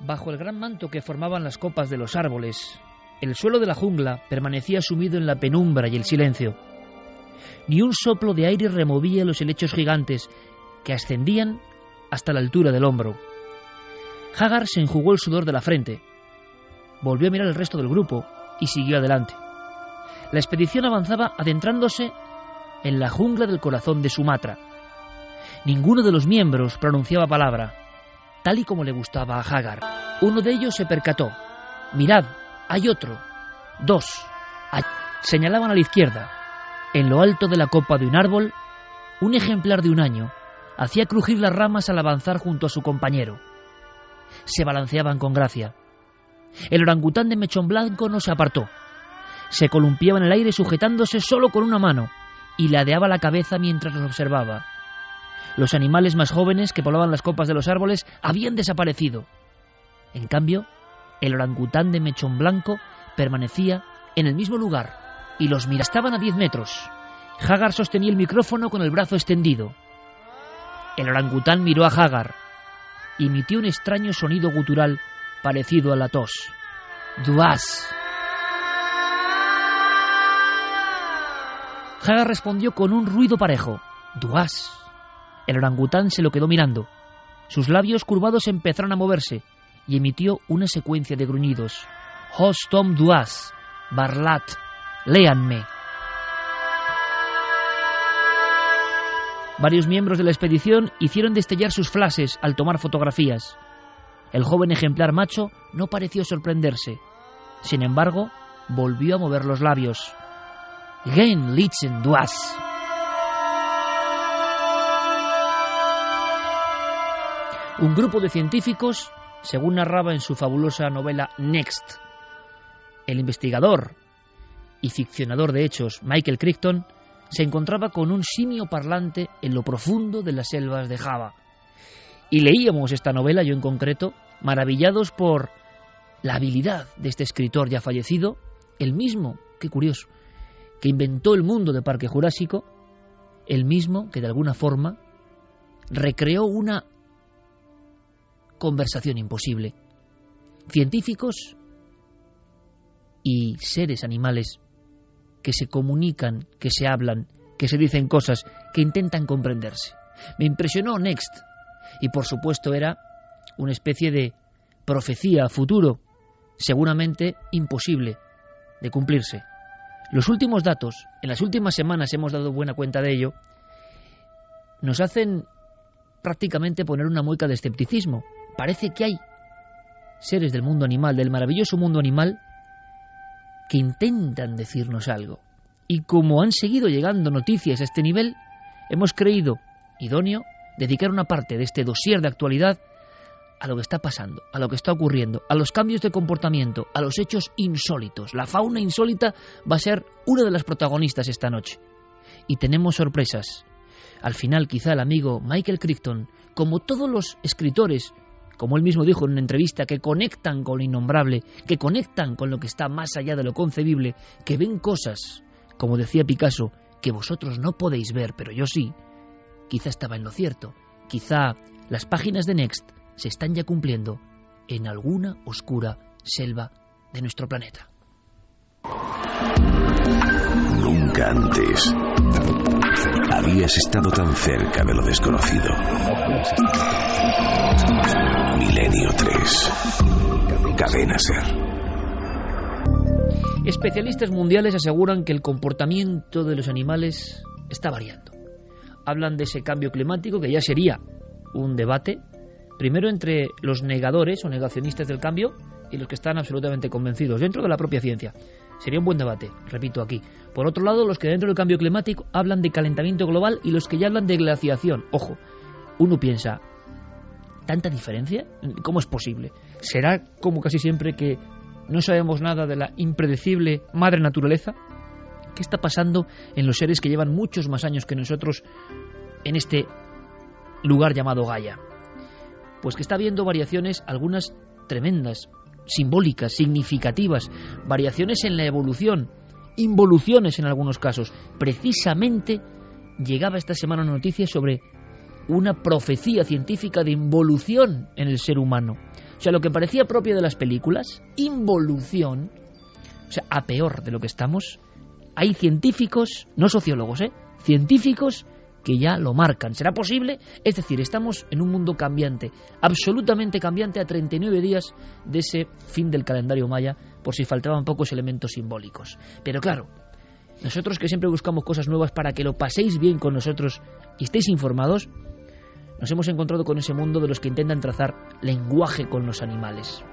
Bajo el gran manto que formaban las copas de los árboles, el suelo de la jungla permanecía sumido en la penumbra y el silencio. Ni un soplo de aire removía los helechos gigantes que ascendían hasta la altura del hombro. Haggard se enjugó el sudor de la frente, volvió a mirar el resto del grupo y siguió adelante. La expedición avanzaba adentrándose en la jungla del corazón de Sumatra. Ninguno de los miembros pronunciaba palabra, tal y como le gustaba a Haggard. Uno de ellos se percató. «Mirad, hay otro. 2. Señalaban a la izquierda. En lo alto de la copa de un árbol, un ejemplar de un año hacía crujir las ramas al avanzar junto a su compañero. Se balanceaban con gracia. El orangután de mechón blanco no se apartó. Se columpiaba en el aire sujetándose solo con una mano y ladeaba la cabeza mientras los observaba. Los animales más jóvenes que poblaban las copas de los árboles habían desaparecido. En cambio, el orangután de mechón blanco permanecía en el mismo lugar y los miraba. Estaban a 10 metros. Haggard sostenía el micrófono con el brazo extendido. El orangután miró a Haggard. Emitió un extraño sonido gutural parecido a la tos. «Duas». Haggard respondió con un ruido parejo. «Duas». El orangután se lo quedó mirando. Sus labios curvados empezaron a moverse y emitió una secuencia de gruñidos. «Hos tom duas, barlat, léanme». Varios miembros de la expedición hicieron destellar sus flashes al tomar fotografías. El joven ejemplar macho no pareció sorprenderse. Sin embargo, volvió a mover los labios. «Gen litzen duas». Un grupo de científicos, según narraba en su fabulosa novela Next, el investigador y ficcionador de hechos Michael Crichton se encontraba con un simio parlante en lo profundo de las selvas de Java. Y leíamos esta novela, yo en concreto, maravillados por la habilidad de este escritor ya fallecido, el mismo, qué curioso, que inventó el mundo de Parque Jurásico, el mismo que de alguna forma recreó una conversación imposible. Científicos y seres animales que se comunican, que se hablan, que se dicen cosas, que intentan comprenderse. Me impresionó Next, y por supuesto era una especie de profecía a futuro, seguramente imposible de cumplirse. Los últimos datos, en las últimas semanas hemos dado buena cuenta de ello, nos hacen prácticamente poner una mueca de escepticismo. Parece que hay seres del mundo animal, del maravilloso mundo animal, que intentan decirnos algo. Y como han seguido llegando noticias a este nivel, hemos creído idóneo dedicar una parte de este dossier de actualidad a lo que está pasando, a lo que está ocurriendo, a los cambios de comportamiento, a los hechos insólitos. La fauna insólita va a ser una de las protagonistas esta noche. Y tenemos sorpresas. Al final, quizá el amigo Michael Crichton, como todos los escritores, como él mismo dijo en una entrevista, que conectan con lo innombrable, que conectan con lo que está más allá de lo concebible, que ven cosas, como decía Picasso, que vosotros no podéis ver, pero yo sí, quizá estaba en lo cierto. Quizá las páginas de Next se están ya cumpliendo en alguna oscura selva de nuestro planeta. Nunca antes habías estado tan cerca de lo desconocido. Milenio 3. Cadena Ser. Especialistas mundiales aseguran que el comportamiento de los animales está variando. Hablan de ese cambio climático que ya sería un debate, primero entre los negadores o negacionistas del cambio y los que están absolutamente convencidos dentro de la propia ciencia. Sería un buen debate, repito aquí. Por otro lado, los que dentro del cambio climático hablan de calentamiento global y los que ya hablan de glaciación. Ojo, uno piensa, ¿tanta diferencia? ¿Cómo es posible? ¿Será, como casi siempre, que no sabemos nada de la impredecible madre naturaleza? ¿Qué está pasando en los seres que llevan muchos más años que nosotros en este lugar llamado Gaia? Pues que está habiendo variaciones, algunas tremendas, simbólicas, significativas, variaciones en la evolución, involuciones en algunos casos. Precisamente llegaba esta semana una noticia sobre una profecía científica de involución en el ser humano. O sea, lo que parecía propio de las películas, involución, o sea, a peor de lo que estamos, hay científicos, no sociólogos, científicos que ya lo marcan. ¿Será posible? Es decir, estamos en un mundo cambiante, absolutamente cambiante, a 39 días de ese fin del calendario maya, por si faltaban pocos elementos simbólicos. Pero claro, nosotros que siempre buscamos cosas nuevas para que lo paséis bien con nosotros y estéis informados, nos hemos encontrado con ese mundo de los que intentan trazar lenguaje con los animales.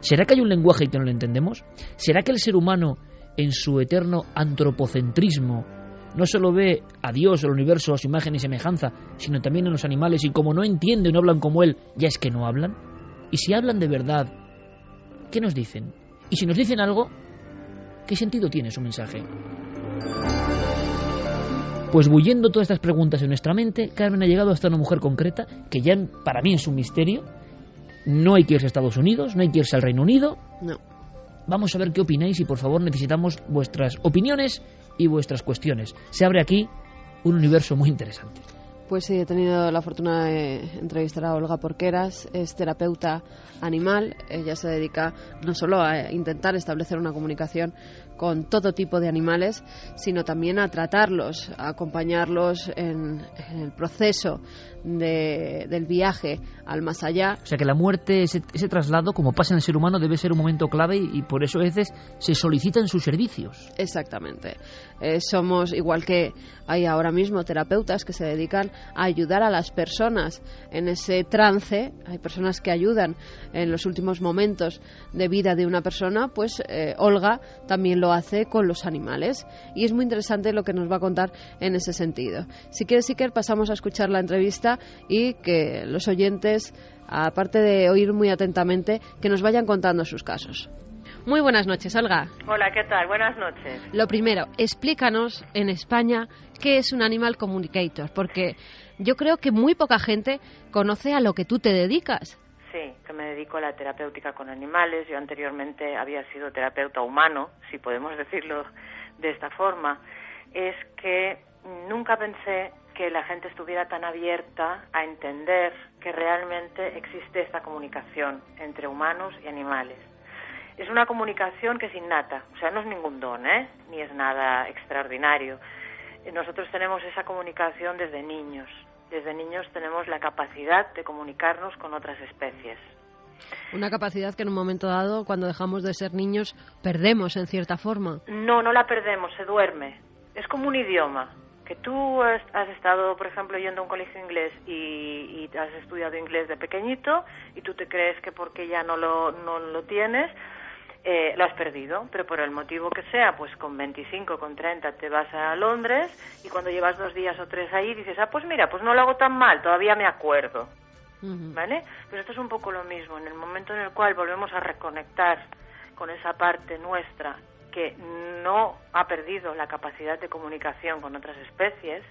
¿Será que hay un lenguaje que no lo entendemos? ¿Será que el ser humano, en su eterno antropocentrismo, no solo ve a Dios, al universo, a su imagen y semejanza, sino también en los animales, y como no entienden, no hablan como Él, ya es que no hablan? Y si hablan de verdad, ¿qué nos dicen? Y si nos dicen algo, ¿qué sentido tiene su mensaje? Pues bullendo todas estas preguntas en nuestra mente, Carmen ha llegado hasta una mujer concreta, que ya para mí es un misterio. No hay que irse a Estados Unidos, no hay que irse al Reino Unido. No. Vamos a ver qué opináis y por favor necesitamos vuestras opiniones y vuestras cuestiones. Se abre aquí un universo muy interesante. Pues sí, he tenido la fortuna de entrevistar a Olga Porqueras, es terapeuta animal. Ella se dedica no solo a intentar establecer una comunicación con todo tipo de animales, sino también a tratarlos, a acompañarlos en el proceso del viaje al más allá. O sea que la muerte, ese traslado, como pasa en el ser humano, debe ser un momento clave y por eso a veces se solicitan sus servicios. Exactamente. Somos, igual que hay ahora mismo terapeutas que se dedican a ayudar a las personas en ese trance. Hay personas que ayudan en los últimos momentos de vida de una persona, pues Olga también lo hace con los animales y es muy interesante lo que nos va a contar en ese sentido. Si quieres, Iker, pasamos a escuchar la entrevista y que los oyentes, aparte de oír muy atentamente, que nos vayan contando sus casos. Muy buenas noches, Olga. Hola, ¿qué tal? Buenas noches. Lo primero, explícanos en España qué es un Animal Communicator, porque yo creo que muy poca gente conoce a lo que tú te dedicas. Sí, que me dedico a la terapéutica con animales. Yo anteriormente había sido terapeuta humano, si podemos decirlo de esta forma. Es que nunca pensé que la gente estuviera tan abierta a entender que realmente existe esta comunicación entre humanos y animales. Es una comunicación que es innata, o sea, no es ningún don, ni es nada extraordinario. Nosotros tenemos esa comunicación desde niños. Desde niños tenemos la capacidad de comunicarnos con otras especies. Una capacidad que en un momento dado, cuando dejamos de ser niños, perdemos en cierta forma. No la perdemos, se duerme. Es como un idioma. Que tú has estado, por ejemplo, yendo a un colegio inglés y has estudiado inglés de pequeñito y tú te crees que porque ya no lo tienes, lo has perdido, pero por el motivo que sea, pues con 25, con 30 te vas a Londres y cuando llevas 2 días o 3 ahí dices, pues mira, pues no lo hago tan mal, todavía me acuerdo, ¿vale? Pues esto es un poco lo mismo, en el momento en el cual volvemos a reconectar con esa parte nuestra que no ha perdido la capacidad de comunicación con otras especies,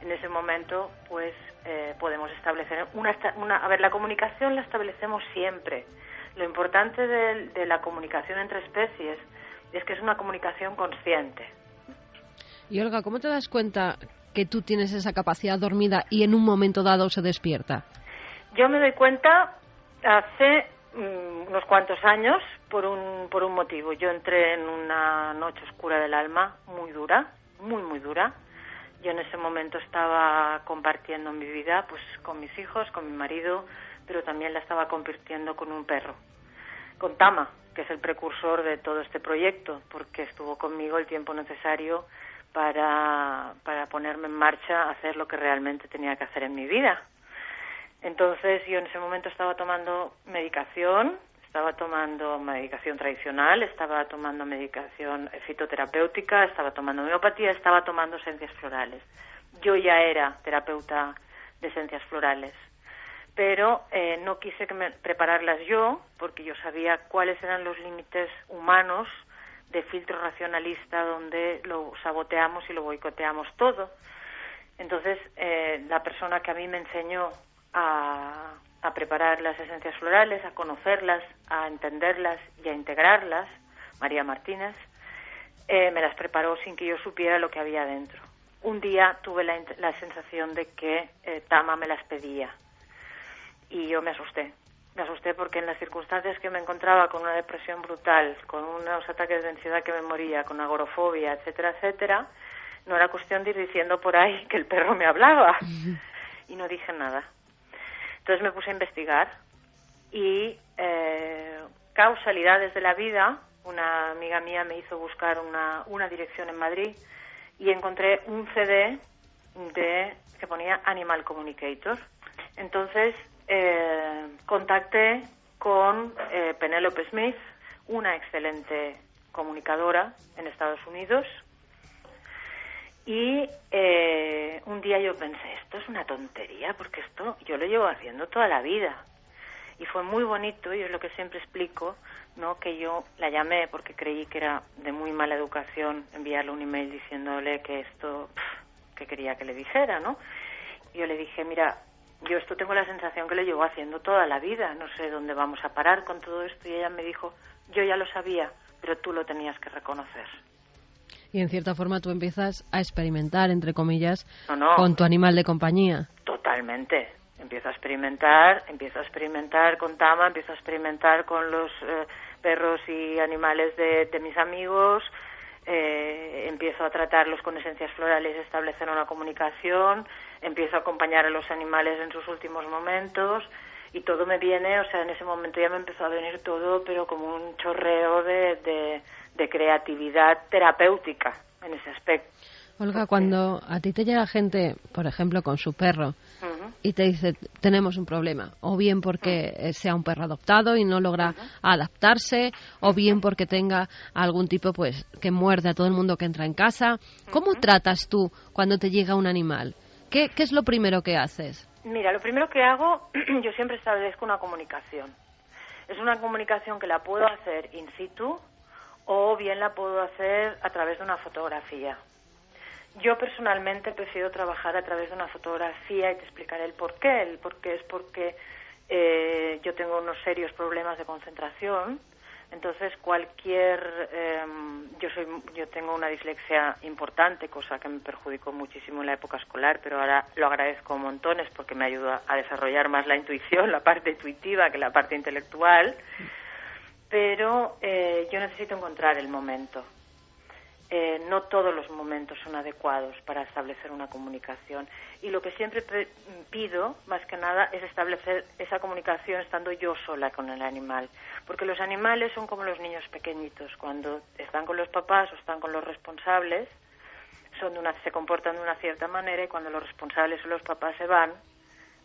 en ese momento pues podemos establecer a ver, la comunicación la establecemos siempre. Lo importante de la comunicación entre especies es que es una comunicación consciente. Y Olga, ¿cómo te das cuenta que tú tienes esa capacidad dormida y en un momento dado se despierta? Yo me doy cuenta hace unos cuantos años por un motivo. Yo entré en una noche oscura del alma muy dura, muy dura. Yo en ese momento estaba compartiendo mi vida pues con mis hijos, con mi marido, pero también la estaba compartiendo con un perro, con Tama, que es el precursor de todo este proyecto, porque estuvo conmigo el tiempo necesario para ponerme en marcha a hacer lo que realmente tenía que hacer en mi vida. Entonces yo en ese momento estaba tomando medicación tradicional, estaba tomando medicación fitoterapéutica, estaba tomando homeopatía, estaba tomando esencias florales. Yo ya era terapeuta de esencias florales, pero no quise prepararlas yo, porque yo sabía cuáles eran los límites humanos de filtro racionalista donde lo saboteamos y lo boicoteamos todo. Entonces, la persona que a mí me enseñó a preparar las esencias florales, a conocerlas, a entenderlas y a integrarlas, María Martínez, me las preparó sin que yo supiera lo que había dentro. un día tuve la sensación de que Tama me las pedía y yo me asusté porque en las circunstancias que me encontraba, con una depresión brutal, con unos ataques de ansiedad que me moría, con agorafobia, etcétera, etcétera, no era cuestión de ir diciendo por ahí que el perro me hablaba y no dije nada. Entonces me puse a investigar y causalidades de la vida, una amiga mía me hizo buscar una dirección en Madrid y encontré un CD que ponía Animal Communicator. Entonces contacté con Penélope Smith, una excelente comunicadora en Estados Unidos, y un día yo pensé, esto es una tontería, porque esto yo lo llevo haciendo toda la vida. Y fue muy bonito, y es lo que siempre explico, ¿no? Que yo la llamé porque creí que era de muy mala educación enviarle un email diciéndole que esto, que quería que le dijera, ¿no? Y yo le dije, mira, yo esto tengo la sensación que lo llevo haciendo toda la vida, no sé dónde vamos a parar con todo esto. Y ella me dijo, yo ya lo sabía, pero tú lo tenías que reconocer. Y en cierta forma tú empiezas a experimentar, entre comillas, No. con tu animal de compañía. Totalmente. Empiezo a experimentar con Tama, empiezo a experimentar con los perros y animales de mis amigos, empiezo a tratarlos con esencias florales y establecer una comunicación, empiezo a acompañar a los animales en sus últimos momentos y todo me viene, o sea, en ese momento ya me empezó a venir todo, pero como un chorreo de creatividad terapéutica en ese aspecto. Olga, cuando a ti te llega gente, por ejemplo, con su perro, y te dice, tenemos un problema, o bien porque sea un perro adoptado y no logra adaptarse, o bien porque tenga algún tipo, pues, que muerde a todo el mundo que entra en casa, ¿cómo tratas tú cuando te llega un animal? ¿Qué es lo primero que haces? Mira, lo primero que hago, yo siempre establezco una comunicación. Es una comunicación que la puedo hacer in situ, o bien la puedo hacer a través de una fotografía. Yo personalmente prefiero trabajar a través de una fotografía y te explicaré el porqué. El porqué es porque yo tengo unos serios problemas de concentración. Entonces yo tengo una dislexia importante, cosa que me perjudicó muchísimo en la época escolar, pero ahora lo agradezco montones porque me ayuda a desarrollar más la intuición, la parte intuitiva que la parte intelectual. Pero yo necesito encontrar el momento. No todos los momentos son adecuados para establecer una comunicación. Y lo que siempre pido, más que nada, es establecer esa comunicación estando yo sola con el animal. Porque los animales son como los niños pequeñitos. Cuando están con los papás o están con los responsables, se comportan de una cierta manera, y cuando los responsables o los papás se van,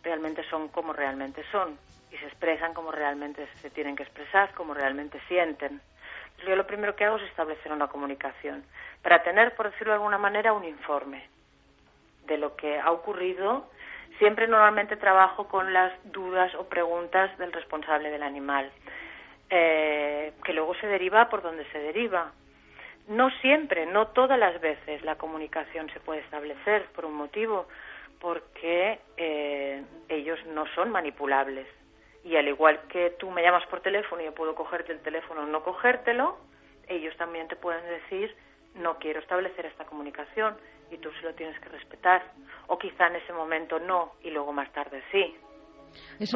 realmente son como realmente son. Y se expresan como realmente se tienen que expresar, como realmente sienten. Yo lo primero que hago es establecer una comunicación para tener, por decirlo de alguna manera, un informe de lo que ha ocurrido. Siempre normalmente trabajo con las dudas o preguntas del responsable del animal, que luego se deriva por donde se deriva. No siempre, no todas las veces la comunicación se puede establecer por un motivo, porque ellos no son manipulables. Y al igual que tú me llamas por teléfono y yo puedo cogerte el teléfono o no cogértelo, ellos también te pueden decir, no quiero establecer esta comunicación, y tú se lo tienes que respetar. O quizá en ese momento no, y luego más tarde sí. Es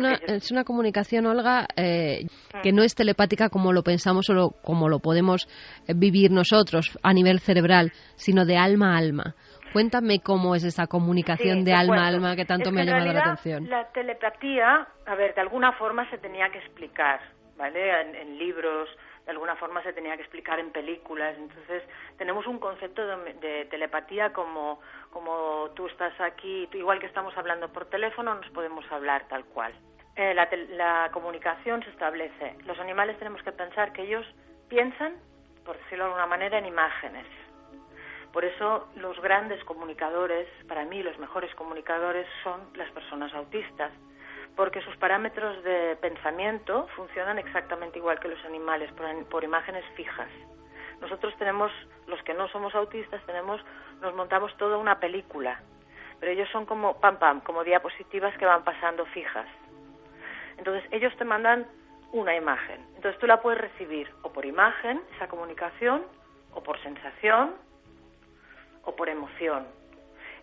una comunicación, Olga, que no es telepática como lo pensamos o como lo podemos vivir nosotros a nivel cerebral, sino de alma a alma. Cuéntame cómo es esa comunicación de alma a alma que tanto me ha llamado la atención. La telepatía, a ver, de alguna forma se tenía que explicar, ¿vale? En libros, de alguna forma se tenía que explicar en películas. Entonces, tenemos un concepto de telepatía como tú estás aquí, igual que estamos hablando por teléfono, nos podemos hablar tal cual. La comunicación se establece. Los animales tenemos que pensar que ellos piensan, por decirlo de alguna manera, en imágenes. Por eso los grandes comunicadores, para mí los mejores comunicadores, son las personas autistas, porque sus parámetros de pensamiento funcionan exactamente igual que los animales, por imágenes fijas. Nosotros tenemos, los que no somos autistas, nos montamos toda una película, pero ellos son como como diapositivas que van pasando fijas. Entonces ellos te mandan una imagen, entonces tú la puedes recibir o por imagen, esa comunicación, o por sensación, o por emoción.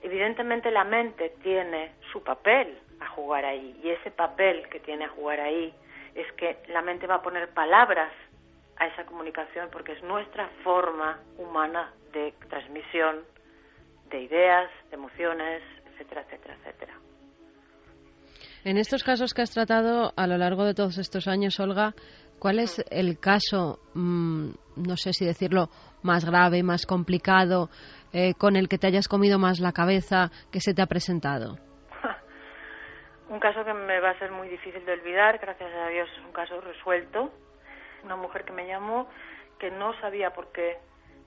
Evidentemente la mente tiene su papel a jugar ahí, y ese papel que tiene a jugar ahí es que la mente va a poner palabras a esa comunicación, porque es nuestra forma humana de transmisión de ideas, de emociones, etcétera, etcétera, etcétera. En estos casos que has tratado a lo largo de todos estos años, Olga, ¿cuál es el caso, no sé si decirlo, más grave, más complicado, con el que te hayas comido más la cabeza, que se te ha presentado? Un caso que me va a ser muy difícil de olvidar, gracias a Dios es un caso resuelto. Una mujer que me llamó, que no sabía por qué,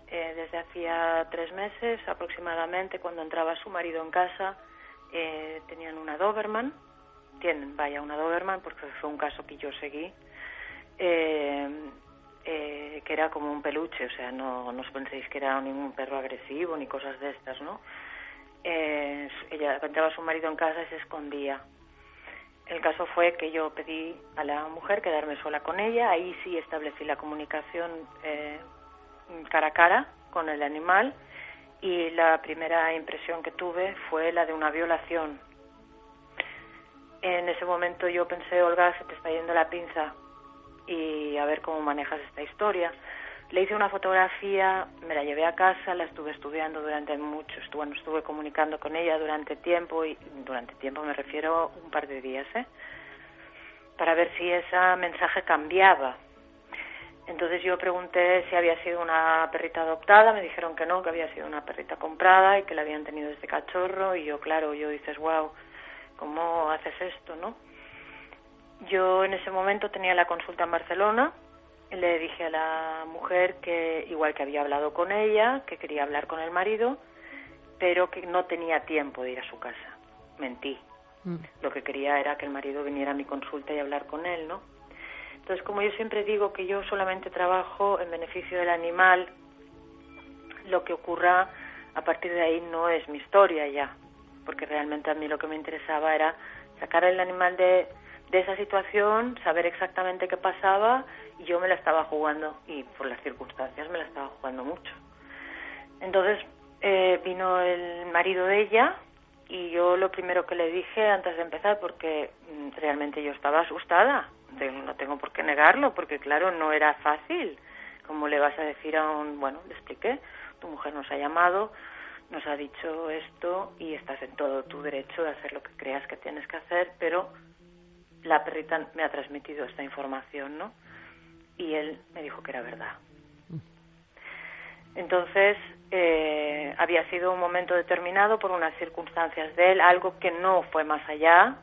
desde hacía 3 meses aproximadamente, cuando entraba su marido en casa, tenían una Doberman, una Doberman, porque fue un caso que yo seguí, que era como un peluche, o sea, no os penséis que era ningún perro agresivo ni cosas de estas, ¿no? Ella entraba su marido en casa y se escondía. El caso fue que yo pedí a la mujer quedarme sola con ella, ahí sí establecí la comunicación cara a cara con el animal, y la primera impresión que tuve fue la de una violación. En ese momento yo pensé, Olga, se te está yendo la pinza, y a ver cómo manejas esta historia. Le hice una fotografía, me la llevé a casa, la estuve estudiando durante estuve comunicando con ella durante tiempo, y durante tiempo me refiero un par de días, para ver si ese mensaje cambiaba. Entonces yo pregunté si había sido una perrita adoptada, me dijeron que no, que había sido una perrita comprada y que la habían tenido desde cachorro, y yo dices, wow, ¿cómo haces esto, no? Yo en ese momento tenía la consulta en Barcelona. Le dije a la mujer que, igual que había hablado con ella, que quería hablar con el marido, pero que no tenía tiempo de ir a su casa. Mentí. Lo que quería era que el marido viniera a mi consulta y hablar con él, ¿no? Entonces, como yo siempre digo que yo solamente trabajo en beneficio del animal, lo que ocurra a partir de ahí no es mi historia ya, porque realmente a mí lo que me interesaba era sacar al animal de esa situación, saber exactamente qué pasaba, y yo me la estaba jugando, y por las circunstancias me la estaba jugando mucho. Entonces vino el marido de ella, y yo lo primero que le dije antes de empezar, porque realmente yo estaba asustada, no tengo por qué negarlo, porque claro, no era fácil. ¿Cómo le vas a decir le expliqué, tu mujer nos ha llamado, nos ha dicho esto, y estás en todo tu derecho de hacer lo que creas que tienes que hacer, pero la perrita me ha transmitido esta información, ¿no? Y él me dijo que era verdad. Entonces, había sido un momento determinado por unas circunstancias de él, algo que no fue más allá.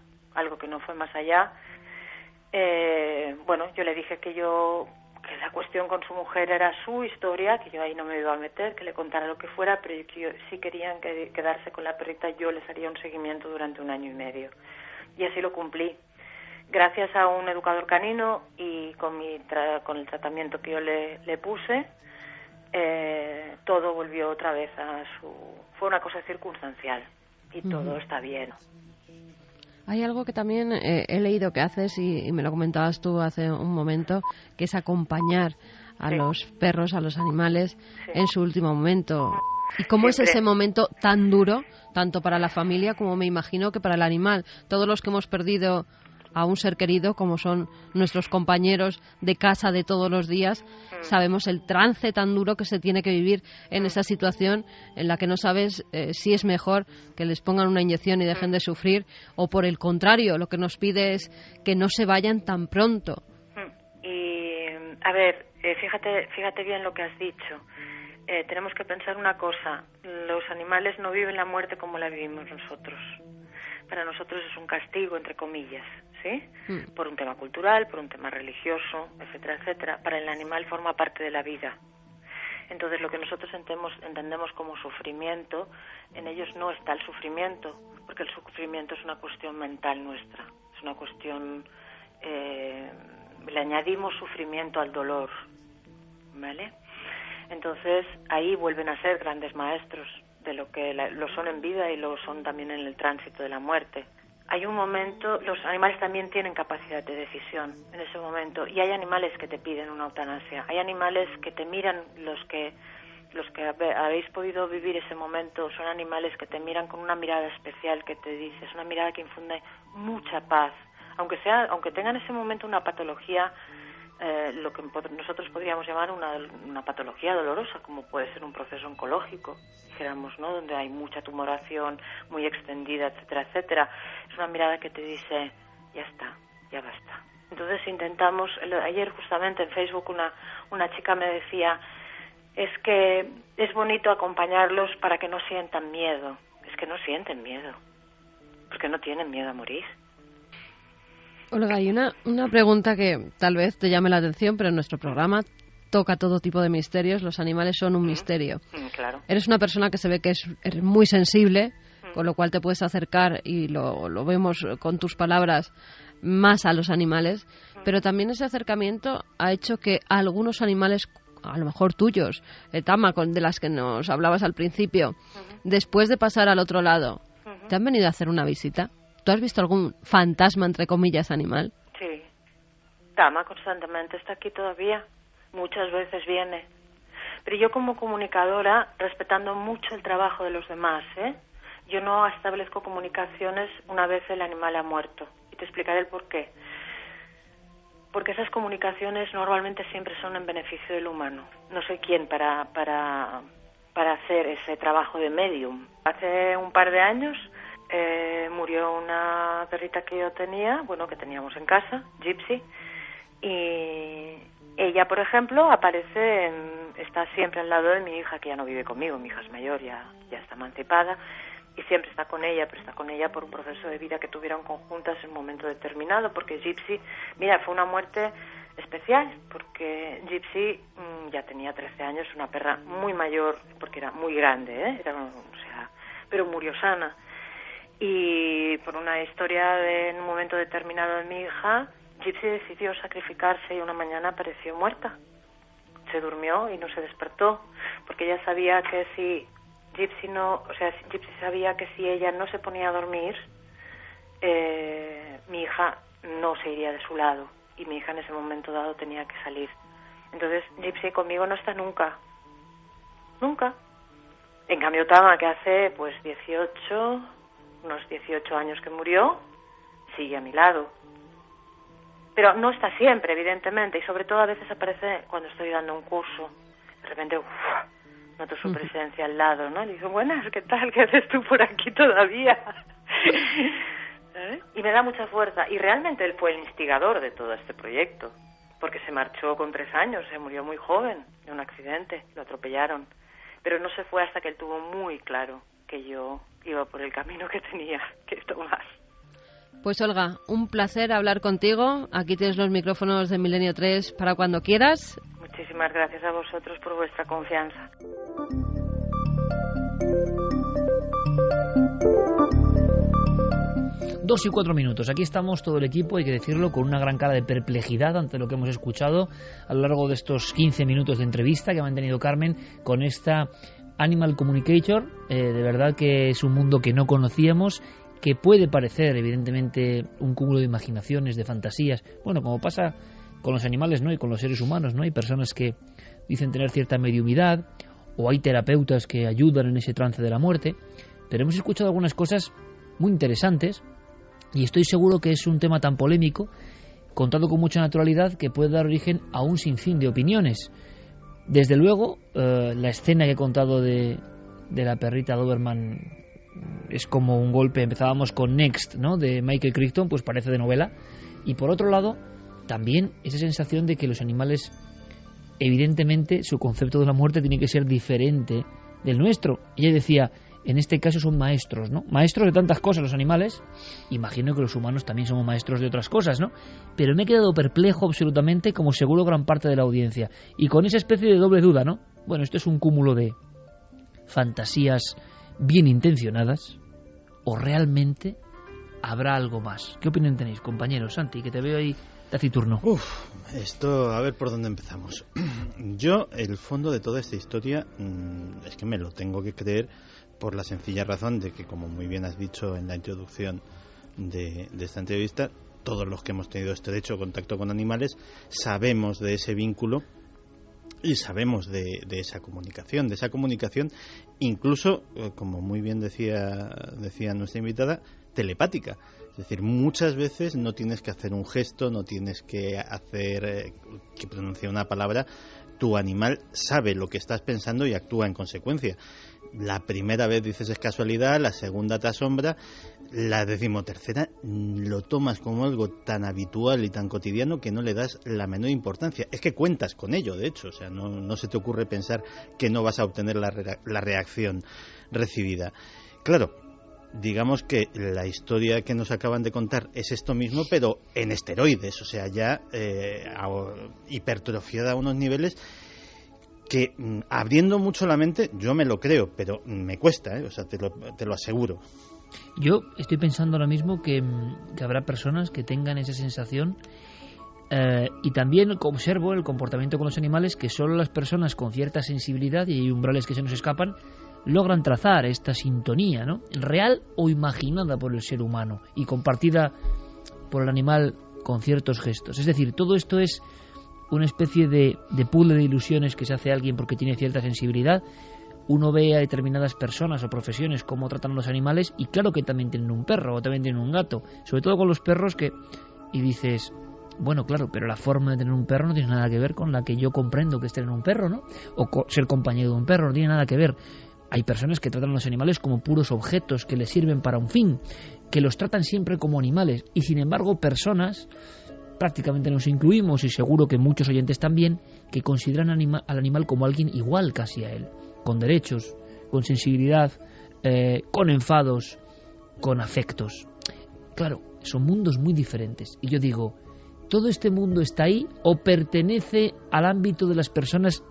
Yo le dije que la cuestión con su mujer era su historia, que yo ahí no me iba a meter, que le contara lo que fuera, pero que si querían quedarse con la perrita, yo les haría un seguimiento durante 1 año y medio. Y así lo cumplí. Gracias a un educador canino y con el tratamiento que yo le puse, todo volvió otra vez fue una cosa circunstancial, y todo está bien. Hay algo que también he leído que haces, y me lo comentabas tú hace un momento, que es acompañar a los perros, a los animales, en su último momento. ¿Y cómo es ese momento tan duro, tanto para la familia como me imagino que para el animal? Todos los que hemos perdido a un ser querido, como son nuestros compañeros de casa de todos los días, sabemos el trance tan duro que se tiene que vivir en esa situación en la que no sabes si es mejor que les pongan una inyección y dejen de sufrir, o por el contrario, lo que nos pide es que no se vayan tan pronto. Y, a ver, fíjate bien lo que has dicho. Tenemos que pensar una cosa: los animales no viven la muerte como la vivimos nosotros. Para nosotros es un castigo, entre comillas, ¿sí? Por un tema cultural, por un tema religioso, etcétera, etcétera. Para el animal forma parte de la vida. Entonces, lo que nosotros entendemos como sufrimiento, en ellos no está el sufrimiento, porque el sufrimiento es una cuestión mental nuestra. Es una cuestión... le añadimos sufrimiento al dolor, ¿vale? Entonces, ahí vuelven a ser grandes maestros de lo que lo son en vida y lo son también en el tránsito de la muerte. Hay un momento, los animales también tienen capacidad de decisión en ese momento, y hay animales que te piden una eutanasia, hay animales que te miran, los que los que habéis podido vivir ese momento, son animales que te miran con una mirada especial, que te dices, una mirada que infunde mucha paz, aunque tengan en ese momento una patología, lo que nosotros podríamos llamar una patología dolorosa, como puede ser un proceso oncológico, dijéramos, ¿no?, donde hay mucha tumoración muy extendida, etcétera, etcétera. Es una mirada que te dice, ya está, ya basta. Entonces intentamos, ayer justamente en Facebook una chica me decía, es que es bonito acompañarlos para que no sientan miedo. Es que no sienten miedo, porque no tienen miedo a morir. Olga, hay una pregunta que tal vez te llame la atención, pero en nuestro programa toca todo tipo de misterios. Los animales son un misterio. Claro. Eres una persona que se ve que eres muy sensible, con lo cual te puedes acercar, y lo vemos con tus palabras, más a los animales, pero también ese acercamiento ha hecho que algunos animales, a lo mejor tuyos, Tama, de las que nos hablabas al principio, después de pasar al otro lado, te han venido a hacer una visita. ¿Tú has visto algún fantasma, entre comillas, animal? Sí. Tama constantemente está aquí todavía. Muchas veces viene. Pero yo como comunicadora, respetando mucho el trabajo de los demás, yo no establezco comunicaciones una vez el animal ha muerto. Y te explicaré el por qué. Porque esas comunicaciones normalmente siempre son en beneficio del humano. No soy quien para hacer ese trabajo de medium. Hace un par de años murió una perrita que yo tenía, que teníamos en casa, Gypsy, y ella, por ejemplo, está siempre al lado de mi hija, que ya no vive conmigo. Mi hija es mayor, ya está emancipada, y siempre está con ella, pero está con ella por un proceso de vida que tuvieron conjuntas en un momento determinado, porque Gypsy, fue una muerte especial, porque Gypsy ya tenía 13 años, una perra muy mayor, porque era muy grande, pero murió sana. Y por una historia en un momento determinado de mi hija, Gypsy decidió sacrificarse y una mañana apareció muerta. Se durmió y no se despertó, porque ella sabía que si Gypsy sabía que si ella no se ponía a dormir, mi hija no se iría de su lado, y mi hija en ese momento dado tenía que salir. Entonces Gypsy conmigo no está nunca. Nunca. En cambio Tama, que hace unos 18 años que murió, sigue a mi lado. Pero no está siempre, evidentemente, y sobre todo a veces aparece cuando estoy dando un curso. De repente, noto su presencia al lado, ¿no? Le digo, buenas, ¿qué tal? ¿Qué haces tú por aquí todavía? Y me da mucha fuerza. Y realmente él fue el instigador de todo este proyecto, porque se marchó con 3 años, se murió muy joven de un accidente, lo atropellaron. Pero no se fue hasta que él tuvo muy claro que yo iba por el camino que tenía que tomar. Pues Olga, un placer hablar contigo. Aquí tienes los micrófonos de Milenio 3 para cuando quieras. Muchísimas gracias a vosotros por vuestra confianza. Dos y 4 minutos. Aquí estamos todo el equipo, hay que decirlo, con una gran cara de perplejidad ante lo que hemos escuchado a lo largo de estos 15 minutos de entrevista que ha mantenido Carmen con esta Animal Communicator. De verdad que es un mundo que no conocíamos, que puede parecer evidentemente un cúmulo de imaginaciones, de fantasías, como pasa con los animales, ¿no?, y con los seres humanos, ¿no? Hay personas que dicen tener cierta mediumidad, o hay terapeutas que ayudan en ese trance de la muerte, pero hemos escuchado algunas cosas muy interesantes, y estoy seguro que es un tema tan polémico, contado con mucha naturalidad, que puede dar origen a un sinfín de opiniones. Desde luego, la escena que he contado de la perrita Doberman es como un golpe. Empezábamos con Next, ¿no?, de Michael Crichton, pues parece de novela. Y por otro lado, también esa sensación de que los animales, evidentemente, su concepto de la muerte tiene que ser diferente del nuestro. Ella decía, en este caso son maestros, ¿no? Maestros de tantas cosas los animales. Imagino que los humanos también somos maestros de otras cosas, ¿no? Pero me he quedado perplejo absolutamente, como seguro gran parte de la audiencia. Y con esa especie de doble duda, ¿no? Esto es un cúmulo de fantasías bien intencionadas, o realmente habrá algo más. ¿Qué opinión tenéis, compañeros? Santi, que te veo ahí taciturno. Esto, a ver por dónde empezamos. Yo, el fondo de toda esta historia, es que me lo tengo que creer, por la sencilla razón de que, como muy bien has dicho en la introducción de esta entrevista, todos los que hemos tenido estrecho contacto con animales sabemos de ese vínculo Y sabemos de esa comunicación, incluso, como muy bien decía nuestra invitada, telepática. Es decir, muchas veces no tienes que hacer un gesto, no tienes que hacer que pronuncie una palabra. Tu animal sabe lo que estás pensando y actúa en consecuencia. La primera vez dices es casualidad, la segunda te asombra, la 13ª lo tomas como algo tan habitual y tan cotidiano que no le das la menor importancia. Es que cuentas con ello, de hecho, o sea, no se te ocurre pensar que no vas a obtener la reacción recibida. Claro, digamos que la historia que nos acaban de contar es esto mismo, pero en esteroides, o sea, ya hipertrofiada a unos niveles que, abriendo mucho la mente, yo me lo creo, pero me cuesta, o sea, te lo aseguro. Yo estoy pensando ahora mismo que habrá personas que tengan esa sensación, y también observo el comportamiento con los animales, que solo las personas con cierta sensibilidad, y hay umbrales que se nos escapan, logran trazar esta sintonía, ¿no? Real o imaginada por el ser humano y compartida por el animal con ciertos gestos. Es decir, todo esto es una especie de puzzle de ilusiones que se hace alguien porque tiene cierta sensibilidad. Uno ve a determinadas personas o profesiones cómo tratan a los animales, y claro que también tienen un perro o también tienen un gato, sobre todo con los perros, y dices, bueno, claro, pero la forma de tener un perro no tiene nada que ver con la que yo comprendo que es tener un perro, ¿no? O ser compañero de un perro, no tiene nada que ver. Hay personas que tratan a los animales como puros objetos que les sirven para un fin, que los tratan siempre como animales, y sin embargo personas, prácticamente nos incluimos y seguro que muchos oyentes también, que consideran al animal como alguien igual casi a él, con derechos, con sensibilidad, con enfados, con afectos. Claro, son mundos muy diferentes, y yo digo, ¿todo este mundo está ahí o pertenece al ámbito de las personas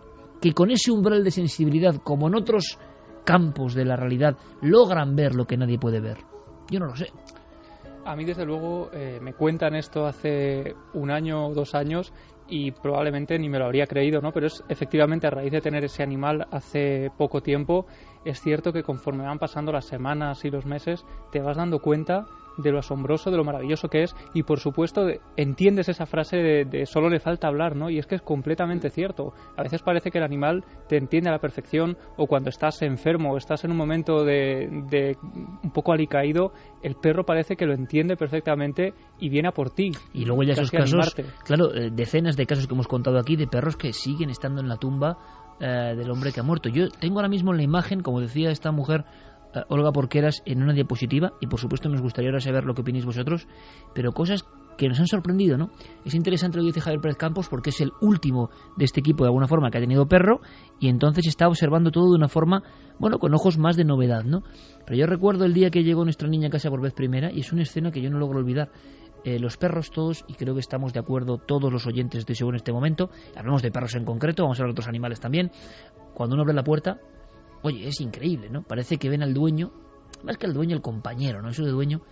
que con ese umbral de sensibilidad, como en otros campos de la realidad, logran ver lo que nadie puede ver? Yo no lo sé. A mí, desde luego, me cuentan esto hace 1 año o 2 años y probablemente ni me lo habría creído, ¿no? Pero es efectivamente a raíz de tener ese animal hace poco tiempo, es cierto que conforme van pasando las semanas y los meses, te vas dando cuenta de lo asombroso, de lo maravilloso que es, y por supuesto entiendes esa frase de solo le falta hablar, ¿no? Y es que es completamente cierto. A veces parece que el animal te entiende a la perfección, o cuando estás enfermo o estás en un momento de un poco alicaído, el perro parece que lo entiende perfectamente y viene a por ti. Y luego ya esos casos, claro, decenas de casos que hemos contado aquí de perros que siguen estando en la tumba del hombre que ha muerto. Yo tengo ahora mismo en la imagen, como decía esta mujer, Olga Porqueras, en una diapositiva, y por supuesto nos gustaría ahora saber lo que opináis vosotros, pero cosas que nos han sorprendido, ¿no? Es interesante lo que dice Javier Pérez Campos, porque es el último de este equipo de alguna forma que ha tenido perro, y entonces está observando todo de una forma, bueno, con ojos más de novedad, ¿no? Pero yo recuerdo el día que llegó nuestra niña a casa por vez primera, y es una escena que yo no logro olvidar. Los perros todos, y creo que estamos de acuerdo todos los oyentes, estoy seguro en este momento, hablamos de perros en concreto, vamos a hablar de otros animales también. Cuando uno abre la puerta, oye, es increíble, ¿no? Parece que ven al dueño, más que al dueño, el compañero, ¿no? Eso de dueño,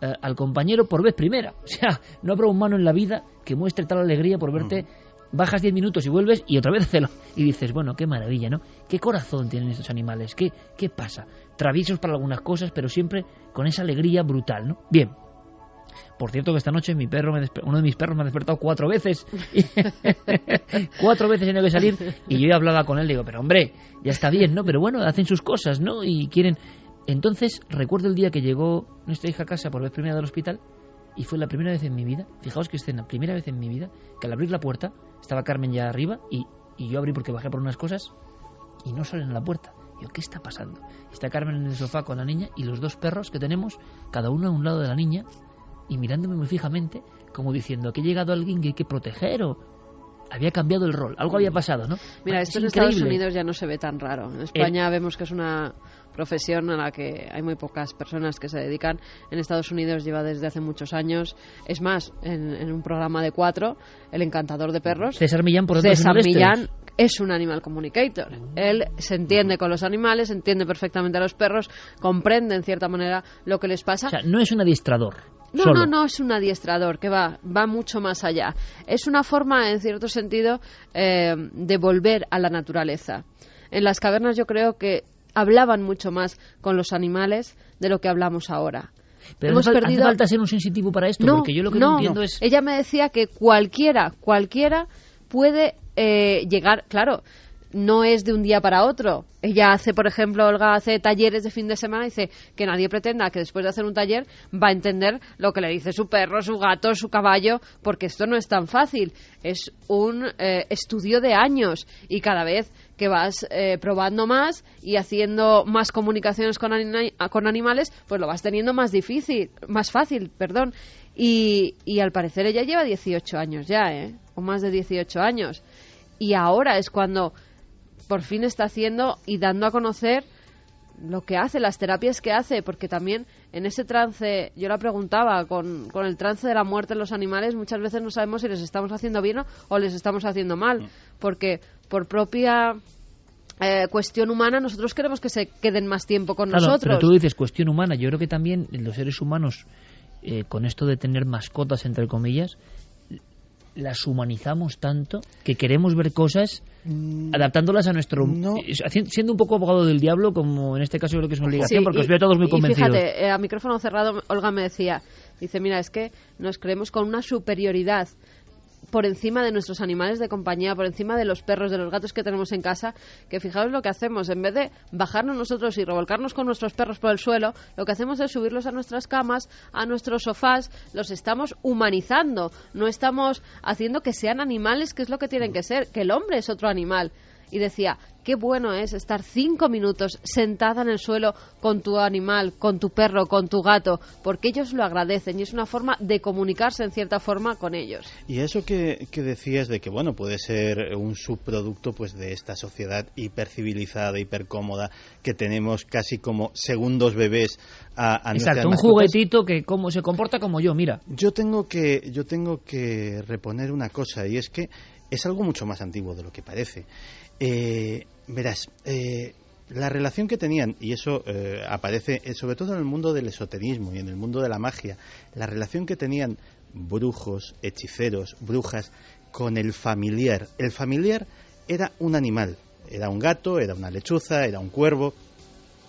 al compañero por vez primera. O sea, no habrá un humano en la vida que muestre tal alegría por verte, bajas 10 minutos y vuelves y otra vez hacerlo. Y dices, bueno, qué maravilla, ¿no? Qué corazón tienen estos animales, qué pasa. Traviesos para algunas cosas, pero siempre con esa alegría brutal, ¿no? Bien. Por cierto que esta noche uno de mis perros me ha despertado 4 veces. 4 veces he tenido que salir, y yo ya hablaba con él, digo, pero hombre, ya está bien, ¿no? Pero bueno, hacen sus cosas, ¿no? Y quieren... Entonces, recuerdo el día que llegó nuestra hija a casa por vez primera del hospital, y fue la primera vez en mi vida, fijaos qué escena, primera vez en mi vida, que al abrir la puerta, estaba Carmen ya arriba, y yo abrí porque bajé por unas cosas, y no salen a la puerta. Digo, ¿qué está pasando? Está Carmen en el sofá con la niña, y los 2 perros que tenemos, cada uno a un lado de la niña, y mirándome muy fijamente, como diciendo que ha llegado alguien que hay que proteger, o había cambiado el rol, algo había pasado, ¿no? Mira, esto en Estados Unidos ya no se ve tan raro. En España vemos que es una profesión a la que hay muy pocas personas que se dedican. En Estados Unidos lleva desde hace muchos años. Es más, en un programa de 4, El encantador de perros, César Millán, por César Millán es un animal communicator. Él se entiende con los animales, entiende perfectamente a los perros, comprende en cierta manera lo que les pasa. O sea, no es un adiestrador. No es un adiestrador, que va mucho más allá. Es una forma, en cierto sentido, de volver a la naturaleza. En las cavernas yo creo que hablaban mucho más con los animales de lo que hablamos ahora. Pero hace falta ser un sensitivo para esto, porque yo lo que no entiendo es... Ella me decía que cualquiera puede llegar, claro, no es de un día para otro. Ella hace, por ejemplo, Olga hace talleres de fin de semana y dice que nadie pretenda que después de hacer un taller va a entender lo que le dice su perro, su gato, su caballo, porque esto no es tan fácil. Es un estudio de años y cada vez que vas probando más y haciendo más comunicaciones con animales, pues lo vas teniendo más fácil. Y al parecer ella lleva 18 años ya, o más de 18 años. Y ahora es cuando por fin está haciendo y dando a conocer lo que hace, las terapias que hace, porque también en ese trance, yo la preguntaba, con el trance de la muerte en los animales, muchas veces no sabemos si les estamos haciendo bien o les estamos haciendo mal, porque por propia cuestión humana nosotros queremos que se queden más tiempo con nosotros. Pero tú dices cuestión humana, yo creo que también los seres humanos, con esto de tener mascotas, entre comillas, las humanizamos tanto que queremos ver cosas adaptándolas a nuestro... siendo un poco abogado del diablo, como en este caso creo que es una obligación, porque os veo a todos muy convencidos. Fíjate, a micrófono cerrado Olga me decía, dice, mira, es que nos creemos con una superioridad por encima de nuestros animales de compañía, por encima de los perros, de los gatos que tenemos en casa, que fijaos lo que hacemos, en vez de bajarnos nosotros y revolcarnos con nuestros perros por el suelo, lo que hacemos es subirlos a nuestras camas, a nuestros sofás, los estamos humanizando, no estamos haciendo que sean animales, que es lo que tienen que ser, que el hombre es otro animal. Y decía, qué bueno es estar 5 minutos sentada en el suelo con tu animal, con tu perro, con tu gato, porque ellos lo agradecen y es una forma de comunicarse en cierta forma con ellos. Y eso que decías de que, bueno, puede ser un subproducto pues de esta sociedad hipercivilizada, hipercómoda, que tenemos casi como segundos bebés a nuestras mascotas. Un juguetito que como se comporta como yo, mira. Yo tengo que reponer una cosa, y es que es algo mucho más antiguo de lo que parece. Verás, la relación que tenían, y eso aparece sobre todo en el mundo del esoterismo y en el mundo de la magia, la relación que tenían brujos, hechiceros, brujas con el familiar. El familiar era un animal, era un gato, era una lechuza, era un cuervo,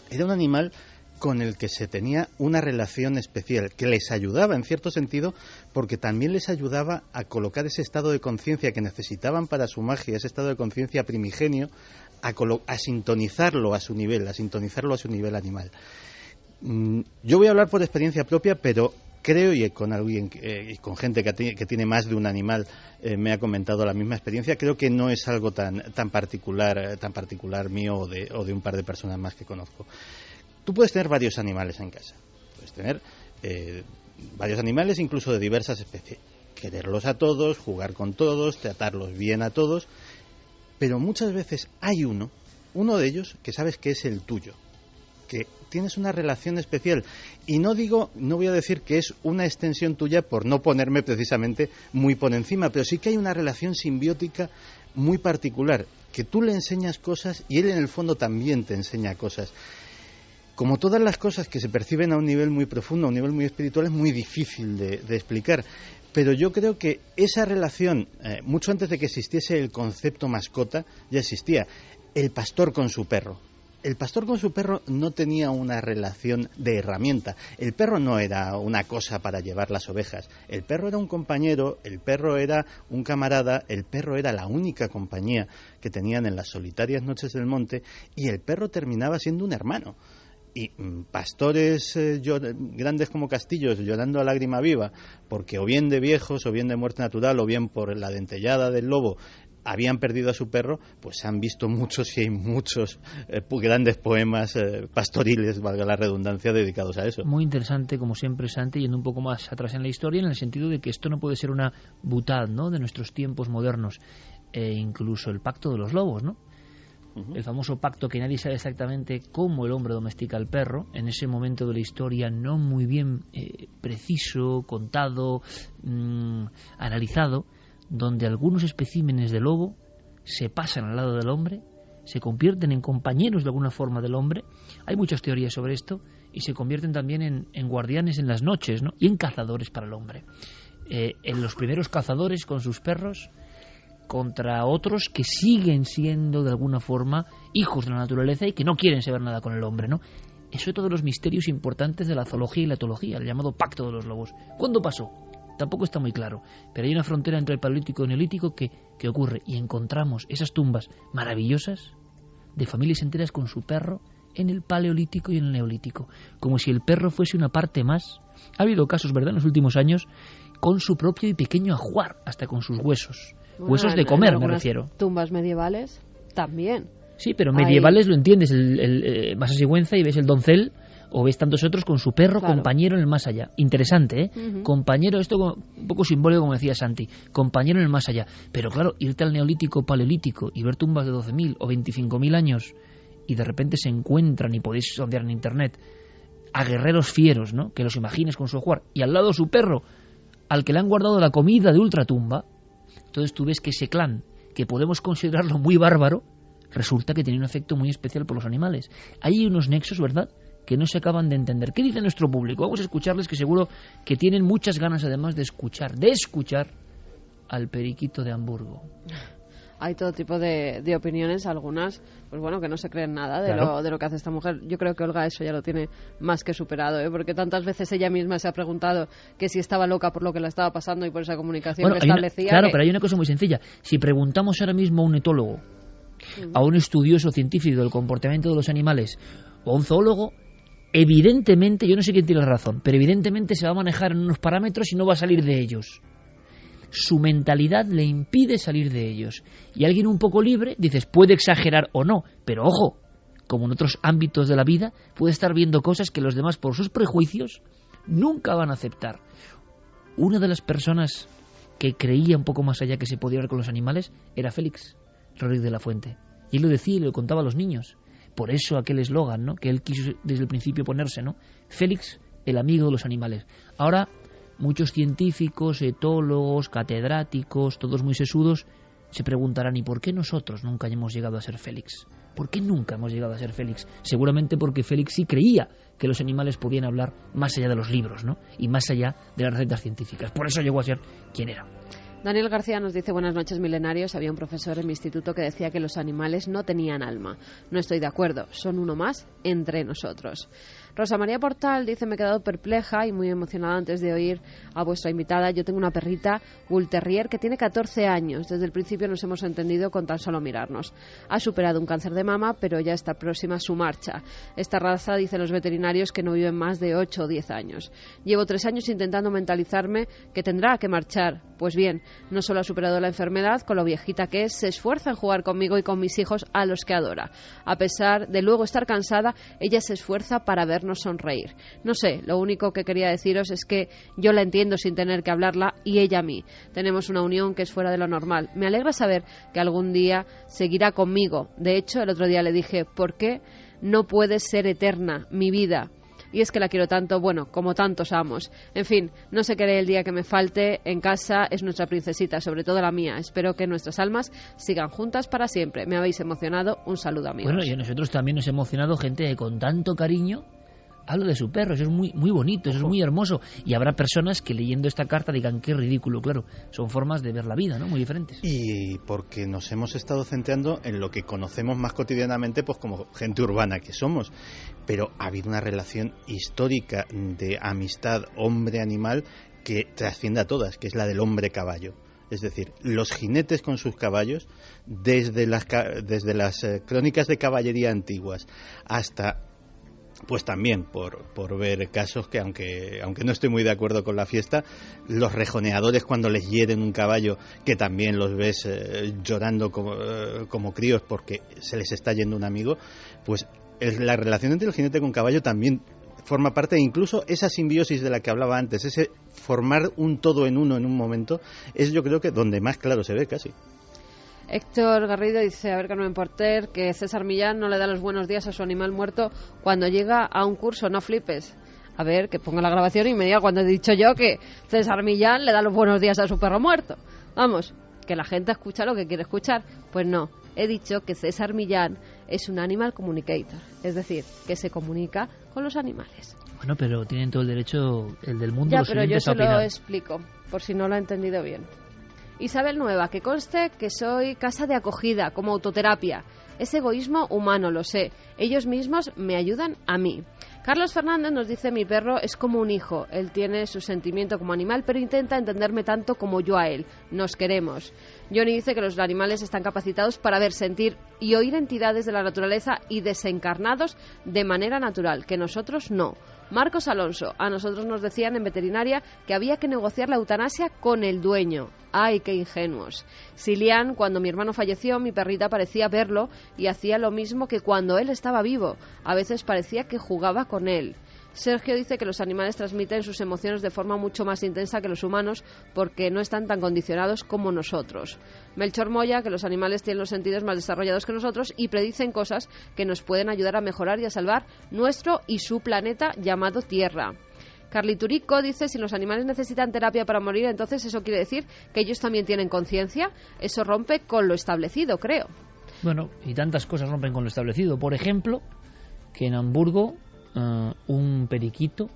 era un animal con el que se tenía una relación especial, que les ayudaba en cierto sentido, porque también les ayudaba a colocar ese estado de conciencia que necesitaban para su magia, ese estado de conciencia primigenio, a sintonizarlo a su nivel, animal. Yo voy a hablar por experiencia propia, pero creo, y con alguien y con gente que tiene más de un animal me ha comentado la misma experiencia, creo que no es algo tan particular mío o de un par de personas más que conozco. Tú puedes tener varios animales en casa, puedes tener varios animales incluso de diversas especies, quererlos a todos, jugar con todos, tratarlos bien a todos, pero muchas veces hay uno de ellos que sabes que es el tuyo, que tienes una relación especial, y no voy a decir que es una extensión tuya por no ponerme precisamente muy por encima, pero sí que hay una relación simbiótica muy particular, que tú le enseñas cosas y él en el fondo también te enseña cosas. Como todas las cosas que se perciben a un nivel muy profundo, a un nivel muy espiritual, es muy difícil de explicar. Pero yo creo que esa relación, mucho antes de que existiese el concepto mascota, ya existía. El pastor con su perro. El pastor con su perro no tenía una relación de herramienta. El perro no era una cosa para llevar las ovejas. El perro era un compañero, el perro era un camarada, el perro era la única compañía que tenían en las solitarias noches del monte, y el perro terminaba siendo un hermano. Y pastores grandes como castillos llorando a lágrima viva, porque o bien de viejos, o bien de muerte natural, o bien por la dentellada del lobo, habían perdido a su perro, pues se han visto muchos y hay muchos grandes poemas pastoriles, valga la redundancia, dedicados a eso. Muy interesante, como siempre, Santi, yendo un poco más atrás en la historia, en el sentido de que esto no puede ser una butad, ¿no?, de nuestros tiempos modernos, incluso el pacto de los lobos, ¿no? El famoso pacto que nadie sabe exactamente cómo el hombre domestica al perro, en ese momento de la historia no muy bien preciso, contado, analizado, donde algunos especímenes de lobo se pasan al lado del hombre, se convierten en compañeros de alguna forma del hombre. Hay muchas teorías sobre esto, y se convierten también en guardianes en las noches, ¿no?, y en cazadores para el hombre. En los primeros cazadores con sus perros contra otros que siguen siendo de alguna forma hijos de la naturaleza y que no quieren saber nada con el hombre, ¿no? Eso es todos los misterios importantes de la zoología y la etología, el llamado pacto de los lobos. ¿Cuándo pasó? tampoco está muy claro, pero hay una frontera entre el paleolítico y el neolítico que ocurre, y encontramos esas tumbas maravillosas de familias enteras con su perro en el paleolítico y en el neolítico, como si el perro fuese una parte más. Ha habido casos, ¿verdad?, en los últimos años, con su propio y pequeño ajuar, hasta con sus huesos. Bueno, huesos de comer, me refiero. Tumbas medievales también. Sí, pero medievales lo entiendes, vas a Sigüenza y ves el doncel, o ves tantos otros con su perro, claro, compañero en el más allá. Interesante, ¿eh? Uh-huh. Compañero, esto un poco simbólico, como decía Santi, compañero en el más allá. Pero claro, irte al neolítico, paleolítico, y ver tumbas de 12.000 o 25.000 años, y de repente se encuentran, y podéis sondear en internet, a guerreros fieros, ¿no?, que los imagines con su ajuar, y al lado su perro, al que le han guardado la comida de ultratumba. Entonces tú ves que ese clan, que podemos considerarlo muy bárbaro, resulta que tiene un efecto muy especial por los animales. Hay unos nexos, ¿verdad?, que no se acaban de entender. ¿Qué dice nuestro público? Vamos a escucharles, que seguro que tienen muchas ganas, además, de escuchar al periquito de Hamburgo. Hay todo tipo de opiniones, algunas, pues bueno, que no se creen nada de, de lo que hace esta mujer. Yo creo que Olga eso ya lo tiene más que superado, ¿eh? Porque tantas veces ella misma se ha preguntado que si estaba loca por lo que le estaba pasando y por esa comunicación que establecía. Claro, pero hay una cosa muy sencilla. Si preguntamos ahora mismo a un etólogo, a un estudioso científico del comportamiento de los animales, o a un zoólogo, evidentemente, yo no sé quién tiene la razón, pero evidentemente se va a manejar en unos parámetros y no va a salir de ellos. Su mentalidad le impide salir de ellos. Y alguien un poco libre, dices, puede exagerar o no, pero ojo, como en otros ámbitos de la vida, puede estar viendo cosas que los demás, por sus prejuicios, nunca van a aceptar. Una de las personas que creía un poco más allá que se podía ver con los animales era Félix Rodríguez de la Fuente. Y él lo decía y lo contaba a los niños. Por eso aquel eslogan, ¿no?, que él quiso desde el principio ponerse, ¿no? Félix, el amigo de los animales. Ahora, muchos científicos, etólogos, catedráticos, todos muy sesudos, se preguntarán, ¿y por qué nosotros nunca hemos llegado a ser Félix? ¿Por qué nunca hemos llegado a ser Félix? Seguramente porque Félix sí creía que los animales podían hablar más allá de los libros, ¿no?, y más allá de las recetas científicas. Por eso llegó a ser quien era. Daniel García nos dice, buenas noches milenarios, había un profesor en mi instituto que decía que los animales no tenían alma. No estoy de acuerdo, son uno más entre nosotros. Rosa María Portal dice, me he quedado perpleja y muy emocionada antes de oír a vuestra invitada. Yo tengo una perrita Bull Terrier que tiene 14 años. Desde el principio nos hemos entendido con tan solo mirarnos. Ha superado un cáncer de mama, pero ya está próxima a su marcha. Esta raza, dicen los veterinarios, que no viven más de 8 o 10 años. Llevo 3 años intentando mentalizarme que tendrá que marchar. Pues bien, no solo ha superado la enfermedad, con lo viejita que es, se esfuerza en jugar conmigo y con mis hijos, a los que adora. A pesar de luego estar cansada, ella se esfuerza para vernos sonreír. No sé, lo único que quería deciros es que yo la entiendo sin tener que hablarla y ella a mí. Tenemos una unión que es fuera de lo normal. Me alegra saber que algún día seguirá conmigo. De hecho, el otro día le dije, ¿por qué no puedes ser eterna, mi vida? Y es que la quiero tanto, bueno, como tantos amos. En fin, no sé qué haré el día que me falte. En casa es nuestra princesita, sobre todo la mía. Espero que nuestras almas sigan juntas para siempre. Me habéis emocionado. Un saludo, amigos. Bueno, y a nosotros también nos ha emocionado gente con tanto cariño. Hablo de su perro, eso es muy, muy bonito, eso es muy hermoso. Y habrá personas que leyendo esta carta digan, qué ridículo, claro. Son formas de ver la vida, ¿no?, muy diferentes. Y porque nos hemos estado centrando en lo que conocemos más cotidianamente, pues como gente urbana que somos. Pero ha habido una relación histórica de amistad hombre-animal que trasciende a todas, que es la del hombre-caballo. Es decir, los jinetes con sus caballos, desde las crónicas de caballería antiguas hasta... Pues también por ver casos que, aunque no estoy muy de acuerdo con la fiesta, los rejoneadores cuando les hieren un caballo, que también los ves llorando como críos porque se les está yendo un amigo, pues la relación entre el jinete con caballo también forma parte, e incluso esa simbiosis de la que hablaba antes, ese formar un todo en uno en un momento, es yo creo que donde más claro se ve casi. Héctor Garrido dice, a ver, Carmen Porter, que César Millán no le da los buenos días a su animal muerto cuando llega a un curso, no flipes. A ver, que ponga la grabación y me diga cuando he dicho yo que César Millán le da los buenos días a su perro muerto. Vamos, que la gente escucha lo que quiere escuchar. Pues no, he dicho que César Millán es un animal communicator, es decir, que se comunica con los animales. Bueno, pero tienen todo el derecho, el del mundo, ya, los pero yo oyentes, se a opinar. lo explico, por si no lo ha entendido bien. Isabel Nueva, que conste que soy casa de acogida, como autoterapia. Es egoísmo humano, lo sé. Ellos mismos me ayudan a mí. Carlos Fernández nos dice: mi perro es como un hijo. Él tiene su sentimiento como animal, pero intenta entenderme tanto como yo a él. Nos queremos. Johnny dice que los animales están capacitados para ver, sentir y oír entidades de la naturaleza y desencarnados de manera natural, que nosotros no. Marcos Alonso: a nosotros nos decían en veterinaria que había que negociar la eutanasia con el dueño. ¡Ay, qué ingenuos! Silian: cuando mi hermano falleció, mi perrita parecía verlo y hacía lo mismo que cuando él estaba vivo. A veces parecía que jugaba con él. Sergio dice que los animales transmiten sus emociones de forma mucho más intensa que los humanos porque no están tan condicionados como nosotros. Melchor Moya: que los animales tienen los sentidos más desarrollados que nosotros y predicen cosas que nos pueden ayudar a mejorar y a salvar nuestro y su planeta llamado Tierra. Carliturico dice: si los animales necesitan terapia para morir, entonces eso quiere decir que ellos también tienen conciencia. Eso rompe con lo establecido, creo. Bueno, y tantas cosas rompen con lo establecido. Por ejemplo, que en Hamburgo un periquito,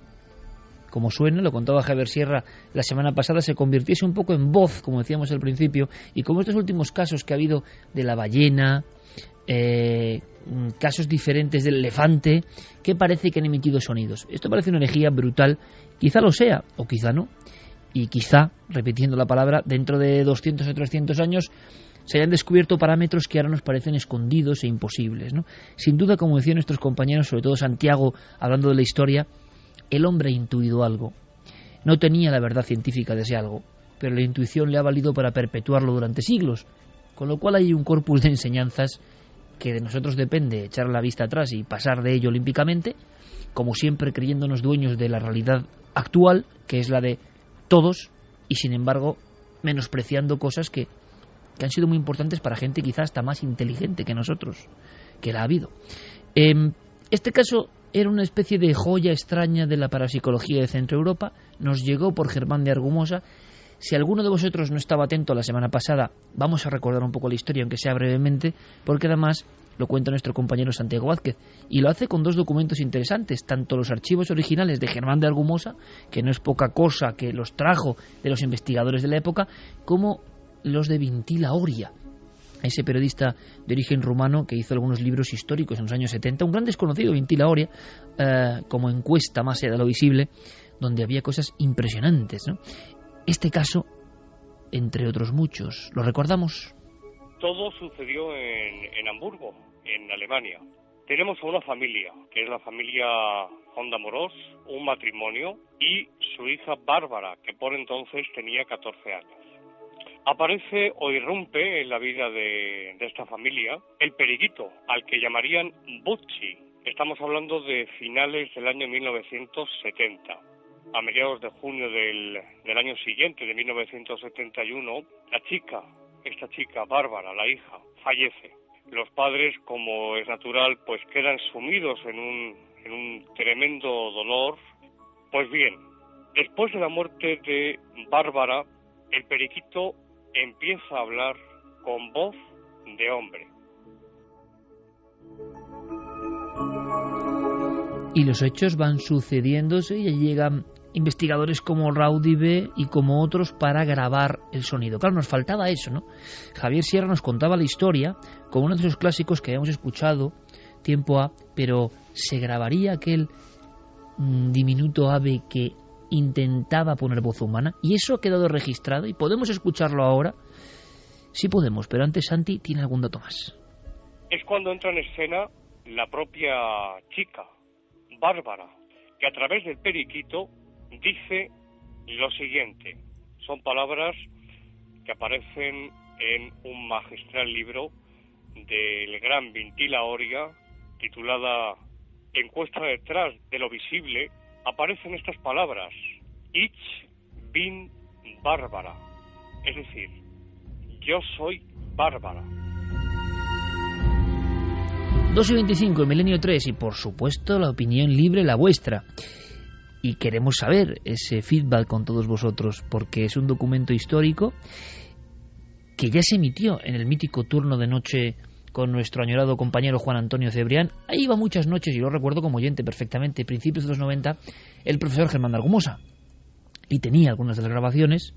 como suena, lo contaba Javier Sierra la semana pasada, se convirtiese un poco en voz, como decíamos al principio, y como estos últimos casos que ha habido de la ballena, casos diferentes del elefante, que parece que han emitido sonidos. Esto parece una herejía brutal, quizá lo sea, o quizá no, y quizá, repitiendo la palabra, dentro de 200 o 300 años se hayan descubierto parámetros que ahora nos parecen escondidos e imposibles, ¿no? Sin duda, como decían nuestros compañeros, sobre todo Santiago, hablando de la historia, el hombre ha intuido algo. No tenía la verdad científica de ese algo, pero la intuición le ha valido para perpetuarlo durante siglos, con lo cual hay un corpus de enseñanzas que de nosotros depende echar la vista atrás y pasar de ello olímpicamente, como siempre creyéndonos dueños de la realidad actual, que es la de todos, y sin embargo menospreciando cosas que han sido muy importantes para gente quizás hasta más inteligente que nosotros, que la ha habido. Este caso era una especie de joya extraña de la parapsicología de Centro Europa, nos llegó por Germán de Argumosa. Si alguno de vosotros no estaba atento la semana pasada, vamos a recordar un poco la historia, aunque sea brevemente, porque además lo cuenta nuestro compañero Santiago Vázquez, y lo hace con dos documentos interesantes, tanto los archivos originales de Germán de Argumosa, que no es poca cosa, que los trajo de los investigadores de la época, como los de Vintila Oria, ese periodista de origen rumano que hizo algunos libros históricos en los años 70, un gran desconocido, Vintila Oria, como encuesta más allá de lo visible, donde había cosas impresionantes, ¿no? Este caso, entre otros muchos, ¿lo recordamos? Todo sucedió en Hamburgo, en Alemania. Tenemos a una familia, que es la familia Honda Moros, un matrimonio, y su hija Bárbara, que por entonces tenía 14 años. Aparece o irrumpe en la vida de esta familia el periquito, al que llamarían Butchi. Estamos hablando de finales del año 1970. A mediados de junio del año siguiente, de 1971, esta chica, Bárbara, la hija, fallece. Los padres, como es natural, pues quedan sumidos en un tremendo dolor. Pues bien, después de la muerte de Bárbara, el periquito empieza a hablar con voz de hombre. Y los hechos van sucediéndose y llegan investigadores como Raudive y como otros para grabar el sonido. Claro, nos faltaba eso, ¿no? Javier Sierra nos contaba la historia con uno de esos clásicos que habíamos escuchado tiempo a, pero ¿se grabaría aquel diminuto ave que intentaba poner voz humana? Y eso ha quedado registrado y podemos escucharlo ahora. Sí podemos, pero antes Santi tiene algún dato más. Es cuando entra en escena la propia chica, Bárbara, que a través del periquito dice lo siguiente. Son palabras que aparecen en un magistral libro del gran Vintila Oria, titulada Encuesta detrás de lo visible. Aparecen estas palabras: Ich bin Bárbara, es decir, yo soy Bárbara. 2:25 en Milenio 3 y por supuesto la opinión libre, la vuestra. Y queremos saber ese feedback con todos vosotros, porque es un documento histórico que ya se emitió en el mítico turno de noche con nuestro añorado compañero Juan Antonio Cebrián. Ahí iba muchas noches, y lo recuerdo como oyente perfectamente, principios de los 90, el profesor Germán de Argumosa. Y tenía algunas de las grabaciones.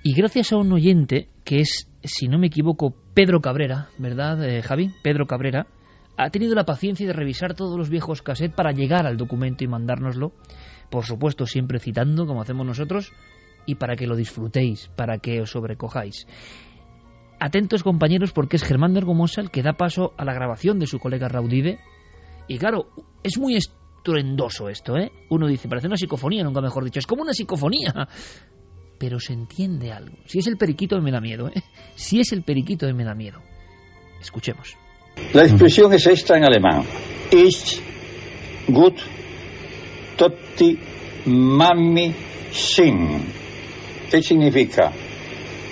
Y gracias a un oyente que es, si no me equivoco, Pedro Cabrera, ¿verdad, Javi? Pedro Cabrera ha tenido la paciencia de revisar todos los viejos cassettes para llegar al documento y mandárnoslo, por supuesto siempre citando, como hacemos nosotros, y para que lo disfrutéis, para que os sobrecojáis. Atentos, compañeros, porque es Germán de Argumosa el que da paso a la grabación de su colega Raudive. Y claro, es muy estruendoso esto, ¿eh? Uno dice, parece una psicofonía, nunca mejor dicho, es como una psicofonía. Pero se entiende algo. Si es el periquito me da miedo, ¿eh? Si es el periquito me da miedo. Escuchemos. La expresión es esta en alemán. Ist gut totti mami sin. ¿Qué significa?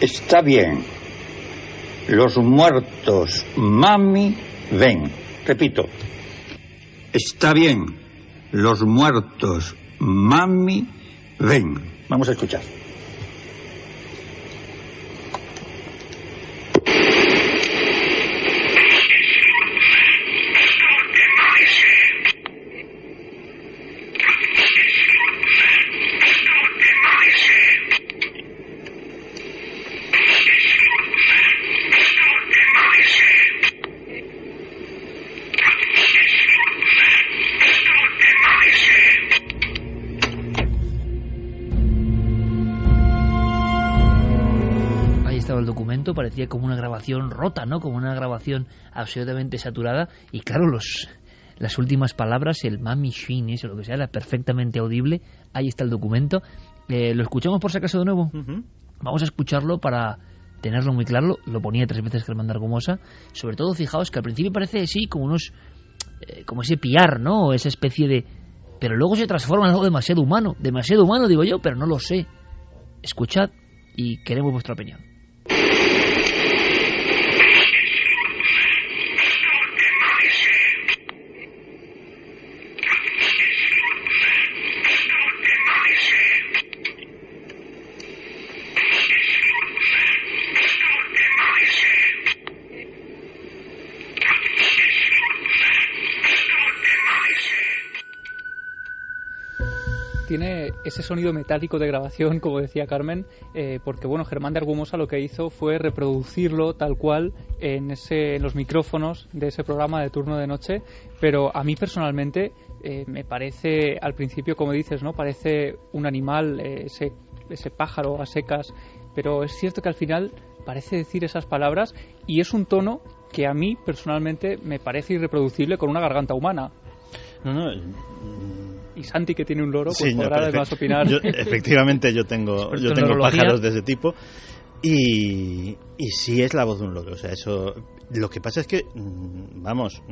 Está bien. Los muertos mami ven. Repito. Está bien. Los muertos mami ven. Vamos a escuchar. Parecía como una grabación rota, ¿no? Como una grabación absolutamente saturada. Y claro, las últimas palabras, el mami shin, eso, lo que sea, era perfectamente audible. Ahí está el documento. ¿Lo escuchamos por si acaso de nuevo? Uh-huh. Vamos a escucharlo para tenerlo muy claro. Lo ponía 3 veces Germán de Argumosa. Sobre todo, fijaos que al principio parece, sí, como unos... como ese piar, ¿no? Esa especie de... Pero luego se transforma en algo demasiado humano. Demasiado humano, digo yo, pero no lo sé. Escuchad y queremos vuestra opinión. Tiene ese sonido metálico de grabación, como decía Carmen, porque bueno, Germán de Argumosa lo que hizo fue reproducirlo tal cual en los micrófonos de ese programa de turno de noche, pero a mí personalmente me parece, al principio, como dices, ¿no? Parece un animal, ese pájaro a secas, pero es cierto que al final parece decir esas palabras y es un tono que a mí personalmente me parece irreproducible con una garganta humana. No. Y Santi, que tiene un loro, pues sí, podrá además opinar. Efectivamente, yo tengo pájaros de ese tipo. Y sí es la voz de un loro. O sea, eso. Lo que pasa es que, vamos,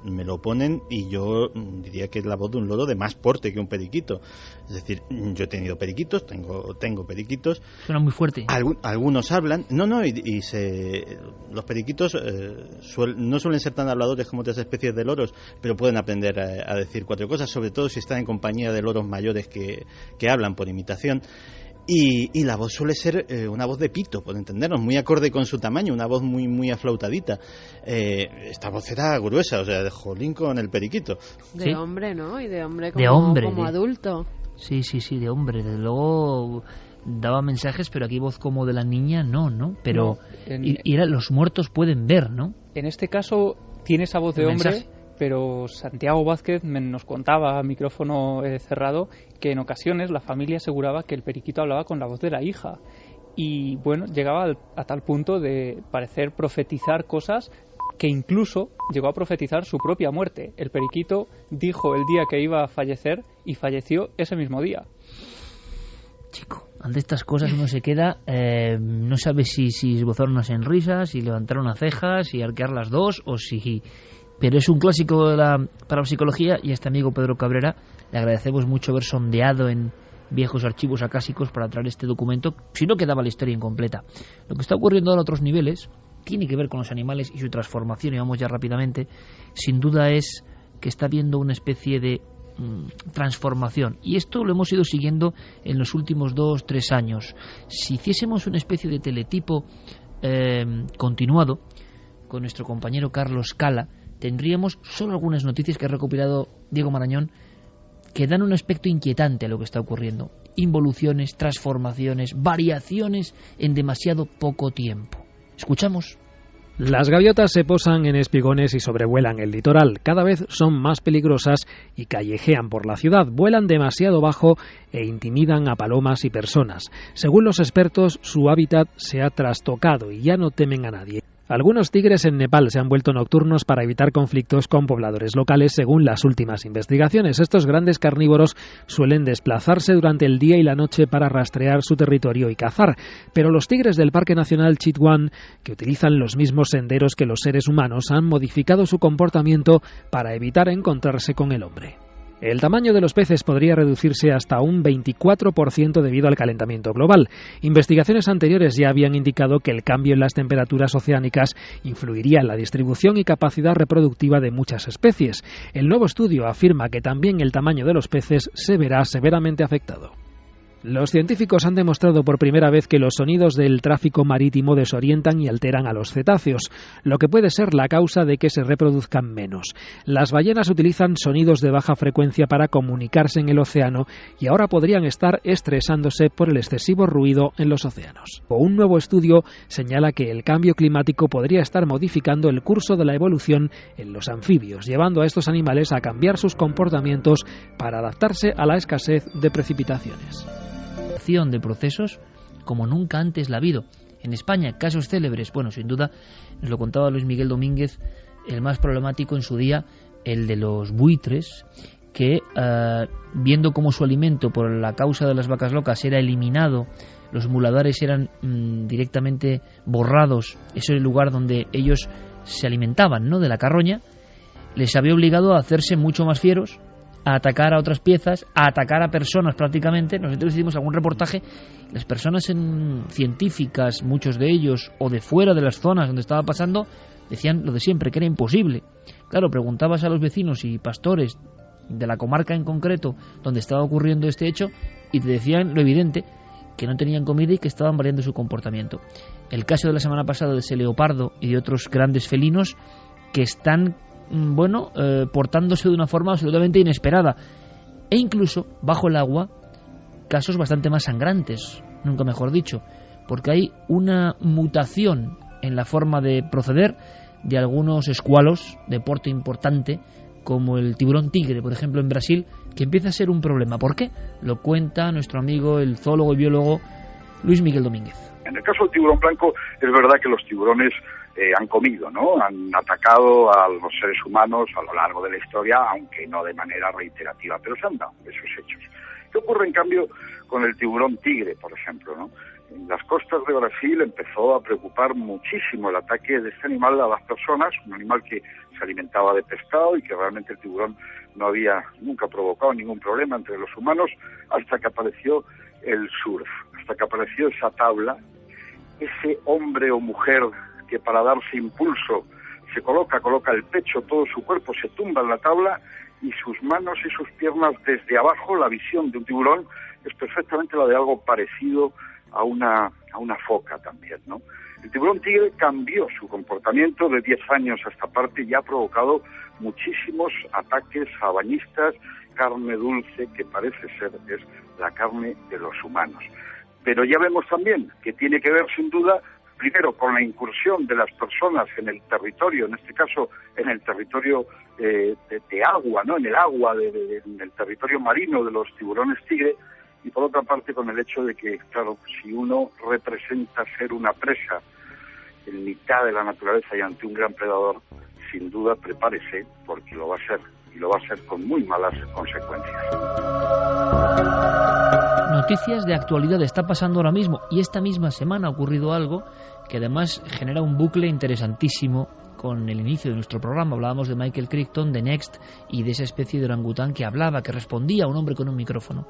me lo ponen y yo diría que es la voz de un loro de más porte que un periquito. Es decir, yo he tenido periquitos, tengo periquitos. Suena muy fuerte. Algunos hablan. Los periquitos no suelen ser tan habladores como otras especies de loros, pero pueden aprender a decir 4 cosas, sobre todo si están en compañía de loros mayores que hablan por imitación. Y la voz suele ser una voz de pito, por entendernos, muy acorde con su tamaño, una voz muy muy aflautadita. Esta voz era gruesa, o sea, de jolín con el periquito. De ¿sí? Hombre, ¿no? Y de hombre como adulto. Sí, de hombre. Desde luego daba mensajes, pero aquí voz como de la niña, no. Pero los muertos pueden ver, ¿no? En este caso tiene esa voz de hombre. Mensaje. Pero Santiago Vázquez nos contaba a micrófono cerrado que en ocasiones la familia aseguraba que el periquito hablaba con la voz de la hija y bueno, llegaba a tal punto de parecer profetizar cosas que incluso llegó a profetizar su propia muerte. El periquito dijo el día que iba a fallecer y falleció ese mismo día. Chico, ante estas cosas uno se queda, no sabe si esbozar una sonrisa, si levantar una ceja, si arquear las dos o si... Pero es un clásico para la psicología y a este amigo Pedro Cabrera le agradecemos mucho haber sondeado en viejos archivos acásicos para traer este documento, si no quedaba la historia incompleta. Lo que está ocurriendo ahora a otros niveles tiene que ver con los animales y su transformación, y vamos ya rápidamente. Sin duda es que está habiendo una especie de transformación, y esto lo hemos ido siguiendo en los últimos 2-3 años. Si hiciésemos una especie de teletipo continuado con nuestro compañero Carlos Cala, tendríamos solo algunas noticias que ha recopilado Diego Marañón que dan un aspecto inquietante a lo que está ocurriendo. involuciones, transformaciones, variaciones en demasiado poco tiempo. Escuchamos. Las gaviotas se posan en espigones y sobrevuelan el litoral. Cada vez son más peligrosas y callejean por la ciudad. Vuelan demasiado bajo e intimidan a palomas y personas. Según los expertos, su hábitat se ha trastocado y ya no temen a nadie. Algunos tigres en Nepal se han vuelto nocturnos para evitar conflictos con pobladores locales, según las últimas investigaciones. Estos grandes carnívoros suelen desplazarse durante el día y la noche para rastrear su territorio y cazar, pero los tigres del Parque Nacional Chitwan, que utilizan los mismos senderos que los seres humanos, han modificado su comportamiento para evitar encontrarse con el hombre. El tamaño de los peces podría reducirse hasta un 24% debido al calentamiento global. Investigaciones anteriores ya habían indicado que el cambio en las temperaturas oceánicas influiría en la distribución y capacidad reproductiva de muchas especies. El nuevo estudio afirma que también el tamaño de los peces se verá severamente afectado. Los científicos han demostrado por primera vez que los sonidos del tráfico marítimo desorientan y alteran a los cetáceos, lo que puede ser la causa de que se reproduzcan menos. Las ballenas utilizan sonidos de baja frecuencia para comunicarse en el océano y ahora podrían estar estresándose por el excesivo ruido en los océanos. Un nuevo estudio señala que el cambio climático podría estar modificando el curso de la evolución en los anfibios, llevando a estos animales a cambiar sus comportamientos para adaptarse a la escasez de precipitaciones. De procesos como nunca antes la ha habido. En España, casos célebres, bueno, sin duda, nos lo contaba Luis Miguel Domínguez, el más problemático en su día, el de los buitres, que viendo cómo su alimento por la causa de las vacas locas era eliminado, los muladares eran directamente borrados, ese es el lugar donde ellos se alimentaban, ¿no?, de la carroña, les había obligado a hacerse mucho más fieros, a atacar a otras piezas, a atacar a personas prácticamente. Nosotros hicimos algún reportaje, las personas científicas, muchos de ellos, o de fuera de las zonas donde estaba pasando, decían lo de siempre, que era imposible. Claro, preguntabas a los vecinos y pastores de la comarca en concreto donde estaba ocurriendo este hecho y te decían lo evidente, que no tenían comida y que estaban variando su comportamiento. El caso de la semana pasada de ese leopardo y de otros grandes felinos que están portándose de una forma absolutamente inesperada, e incluso bajo el agua casos bastante más sangrantes, nunca mejor dicho, porque hay una mutación en la forma de proceder de algunos escualos de porte importante, como el tiburón tigre, por ejemplo, en Brasil, que empieza a ser un problema. ¿Por qué? Lo cuenta nuestro amigo, el zoólogo y biólogo Luis Miguel Domínguez. En el caso del tiburón blanco, es verdad que los tiburones han comido, ¿no? Han atacado a los seres humanos a lo largo de la historia, aunque no de manera reiterativa, pero se han dado esos hechos. ¿Qué ocurre, en cambio, con el tiburón tigre, por ejemplo, ¿no? En las costas de Brasil empezó a preocupar muchísimo el ataque de este animal a las personas, un animal que se alimentaba de pescado y que realmente el tiburón no había nunca provocado ningún problema entre los humanos, hasta que apareció el surf, hasta que apareció esa tabla, ese hombre o mujer que para darse impulso se coloca el pecho, todo su cuerpo se tumba en la tabla y sus manos y sus piernas desde abajo, la visión de un tiburón es perfectamente la de algo parecido a una foca también, ¿no? El tiburón tigre cambió su comportamiento de 10 años a esta parte y ha provocado muchísimos ataques a bañistas, carne dulce que parece ser es la carne de los humanos. Pero ya vemos también que tiene que ver sin duda primero con la incursión de las personas en el territorio, en este caso en el territorio de agua, ¿no? En el agua, en el territorio marino de los tiburones tigre, y por otra parte con el hecho de que, claro, si uno representa ser una presa en mitad de la naturaleza y ante un gran predador, sin duda prepárese, porque lo va a ser, y lo va a ser con muy malas consecuencias. Noticias de actualidad, está pasando ahora mismo, y esta misma semana ha ocurrido algo que además genera un bucle interesantísimo con el inicio de nuestro programa. Hablábamos de Michael Crichton, de Next, y de esa especie de orangután que hablaba, que respondía a un hombre con un micrófono.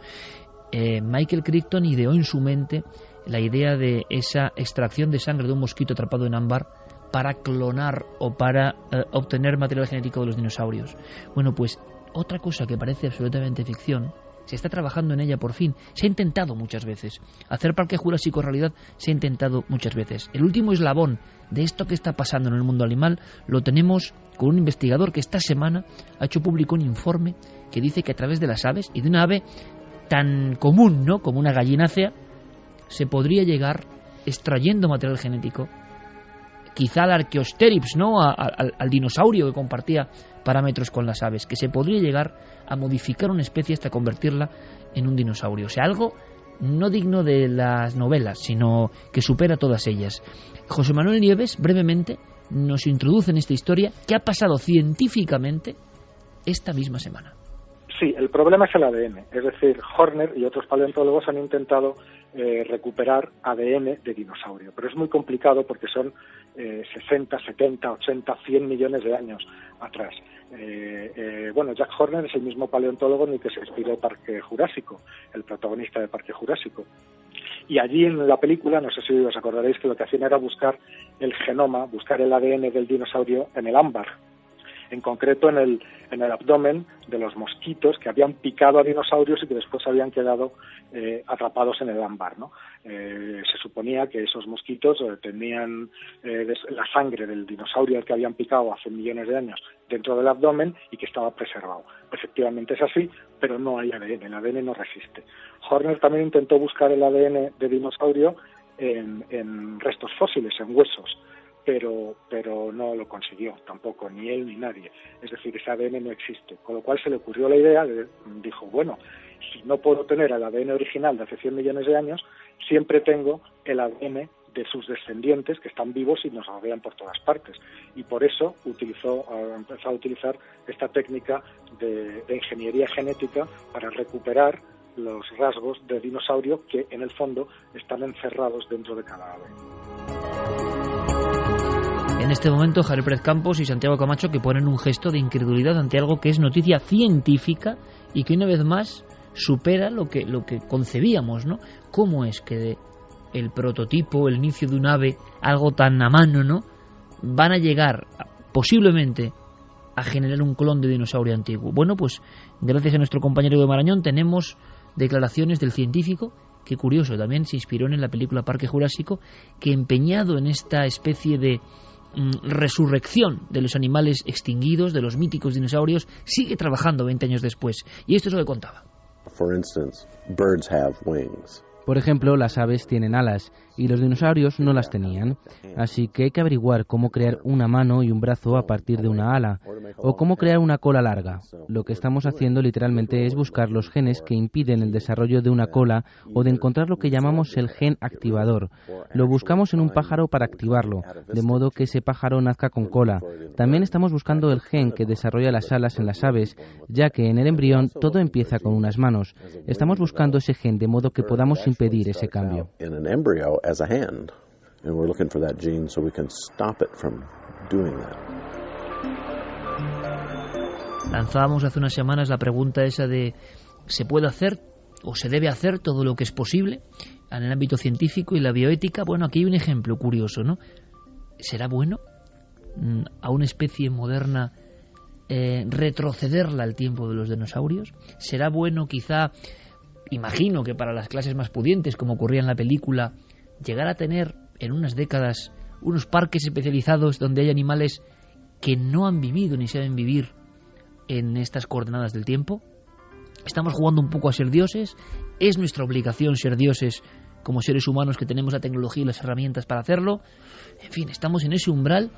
Michael Crichton ideó en su mente la idea de esa extracción de sangre de un mosquito atrapado en ámbar para clonar o para obtener material genético de los dinosaurios. Bueno, pues otra cosa que parece absolutamente ficción, se está trabajando en ella por fin. Se ha intentado muchas veces. Hacer Parque Jurásico realidad se ha intentado muchas veces. El último eslabón de esto que está pasando en el mundo animal lo tenemos con un investigador que esta semana ha hecho público un informe que dice que a través de las aves y de una ave tan común, ¿no?, como una gallinácea, se podría llegar, extrayendo material genético, quizá al Archaeopteryx, ¿no?, al dinosaurio que compartía parámetros con las aves, que se podría llegar a modificar una especie hasta convertirla en un dinosaurio. O sea, algo no digno de las novelas, sino que supera todas ellas. José Manuel Nieves, brevemente, nos introduce en esta historia que ha pasado científicamente esta misma semana. Sí, el problema es el ADN. Es decir, Horner y otros paleontólogos han intentado recuperar ADN de dinosaurio, pero es muy complicado porque son 60, 70, 80, 100 millones de años atrás. Bueno, Jack Horner es el mismo paleontólogo en el que se inspiró Parque Jurásico, el protagonista de Parque Jurásico. Y allí en la película, no sé si os acordaréis, que lo que hacían era buscar el genoma, buscar el ADN del dinosaurio en el ámbar. En concreto en el abdomen de los mosquitos que habían picado a dinosaurios y que después habían quedado atrapados en el ámbar, ¿no? Se suponía que esos mosquitos tenían la sangre del dinosaurio al que habían picado hace millones de años dentro del abdomen y que estaba preservado. Efectivamente es así, pero no hay ADN, el ADN no resiste. Horner también intentó buscar el ADN de dinosaurio en restos fósiles, en huesos, pero no lo consiguió tampoco, ni él ni nadie. Es decir, ese ADN no existe. Con lo cual se le ocurrió la idea, dijo, bueno, si no puedo tener el ADN original de hace 100 millones de años, siempre tengo el ADN de sus descendientes que están vivos y nos rodean por todas partes. Y por eso empezó a utilizar esta técnica de ingeniería genética para recuperar los rasgos de dinosaurio que en el fondo están encerrados dentro de cada ave. En este momento, Javier Pérez Campos y Santiago Camacho que ponen un gesto de incredulidad ante algo que es noticia científica y que una vez más supera lo que concebíamos, ¿no? ¿Cómo es que el prototipo, el inicio de un ave, algo tan a mano, ¿no?, van a llegar posiblemente a generar un clon de dinosaurio antiguo? Bueno, pues gracias a nuestro compañero de Marañón tenemos declaraciones del científico que, curioso, también se inspiró en la película Parque Jurásico, que empeñado en esta especie de resurrección de los animales extinguidos, de los míticos dinosaurios, sigue trabajando 20 años después. Y esto es lo que contaba. Por ejemplo, las aves tienen alas y los dinosaurios no las tenían, así que hay que averiguar cómo crear una mano y un brazo a partir de una ala, o cómo crear una cola larga. Lo que estamos haciendo literalmente es buscar los genes que impiden el desarrollo de una cola o de encontrar lo que llamamos el gen activador. Lo buscamos en un pájaro para activarlo, de modo que ese pájaro nazca con cola. También estamos buscando el gen que desarrolla las alas en las aves, ya que en el embrión todo empieza con unas manos. Estamos buscando ese gen de modo que podamos impedir ese cambio. As a hand, and we're looking for that gene so we can stop it from doing that. Lanzábamos hace unas semanas la pregunta esa de ¿se puede hacer o se debe hacer todo lo que es posible en el ámbito científico y la bioética? Bueno, aquí hay un ejemplo curioso, ¿no? ¿Será bueno a una especie moderna retrocederla al tiempo de los dinosaurios? ¿Será bueno quizá, imagino que para las clases más pudientes, como ocurría en la película, llegar a tener en unas décadas unos parques especializados donde hay animales que no han vivido ni saben vivir en estas coordenadas del tiempo? ¿Estamos jugando un poco a ser dioses? ¿Es nuestra obligación ser dioses como seres humanos que tenemos la tecnología y las herramientas para hacerlo? En fin, estamos en ese umbral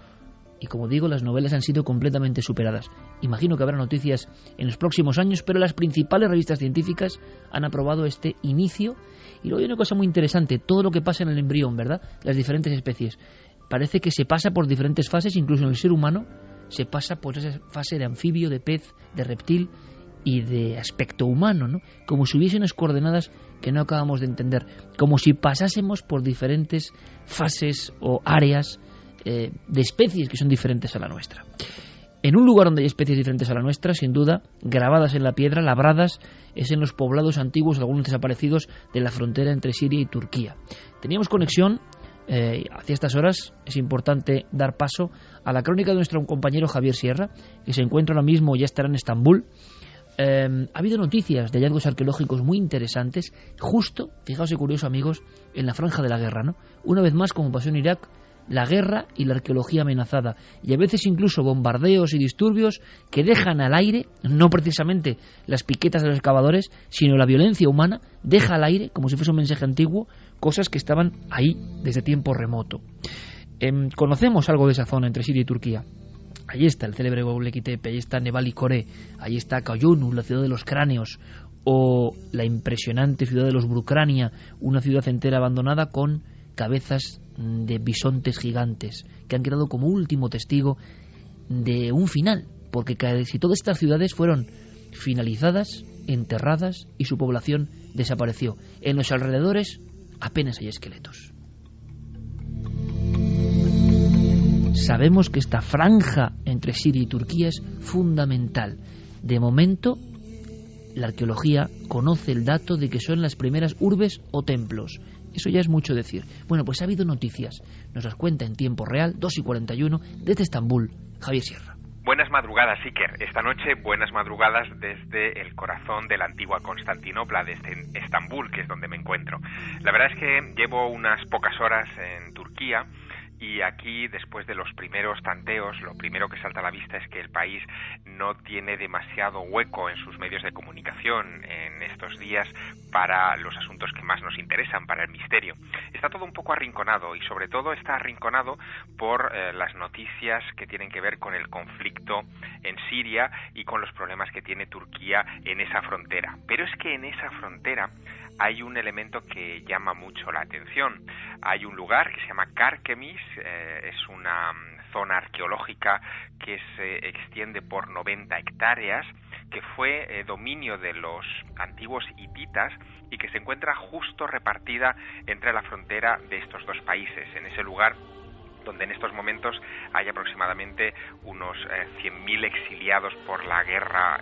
y, como digo, las novelas han sido completamente superadas. Imagino que habrá noticias en los próximos años, pero las principales revistas científicas han aprobado este inicio. Y luego hay una cosa muy interesante, todo lo que pasa en el embrión, ¿verdad? Las diferentes especies. Parece que se pasa por diferentes fases, incluso en el ser humano se pasa por esa fase de anfibio, de pez, de reptil y de aspecto humano, ¿no? Como si hubiese unas coordenadas que no acabamos de entender, como si pasásemos por diferentes fases o áreas de especies que son diferentes a la nuestra. En un lugar donde hay especies diferentes a la nuestra, sin duda, grabadas en la piedra, labradas, es en los poblados antiguos, algunos desaparecidos, de la frontera entre Siria y Turquía. Teníamos conexión hacia estas horas. Es importante dar paso a la crónica de nuestro compañero Javier Sierra, que se encuentra ahora mismo, ya estará en Estambul. Ha habido noticias de hallazgos arqueológicos muy interesantes, justo, fijaos qué curioso, amigos, en la franja de la guerra, ¿no? Una vez más, como pasó en Irak, la guerra y la arqueología amenazada, y a veces incluso bombardeos y disturbios que dejan al aire, no precisamente las piquetas de los excavadores, sino la violencia humana, deja al aire, como si fuese un mensaje antiguo, cosas que estaban ahí desde tiempo remoto. Conocemos algo de esa zona entre Siria y Turquía. Ahí está el célebre Göbekli Tepe, ahí está Nebali Kore, ahí está Kayunu, la ciudad de los cráneos, o la impresionante ciudad de los Brucrania, una ciudad entera abandonada con cabezas de bisontes gigantes, que han quedado como último testigo de un final, porque casi todas estas ciudades fueron finalizadas, enterradas y su población desapareció. En los alrededores apenas hay esqueletos. Sabemos que esta franja entre Siria y Turquía es fundamental. De momento, la arqueología conoce el dato de que son las primeras urbes o templos. Eso ya es mucho decir. Bueno, pues ha habido noticias. Nos las cuenta en tiempo real, 2:41, desde Estambul, Javier Sierra. Buenas madrugadas, Iker. Esta noche, buenas madrugadas desde el corazón de la antigua Constantinopla, desde Estambul, que es donde me encuentro. La verdad es que llevo unas pocas horas en Turquía. Y aquí, después de los primeros tanteos, lo primero que salta a la vista es que el país no tiene demasiado hueco en sus medios de comunicación en estos días para los asuntos que más nos interesan, para el misterio. Está todo un poco arrinconado y sobre todo está arrinconado por las noticias que tienen que ver con el conflicto en Siria y con los problemas que tiene Turquía en esa frontera. Pero es que en esa frontera hay un elemento que llama mucho la atención. Hay un lugar que se llama Karkemis, es una zona arqueológica que se extiende por 90 hectáreas, que fue dominio de los antiguos hititas y que se encuentra justo repartida entre la frontera de estos dos países. En ese lugar donde en estos momentos hay aproximadamente unos 100.000 exiliados por la guerra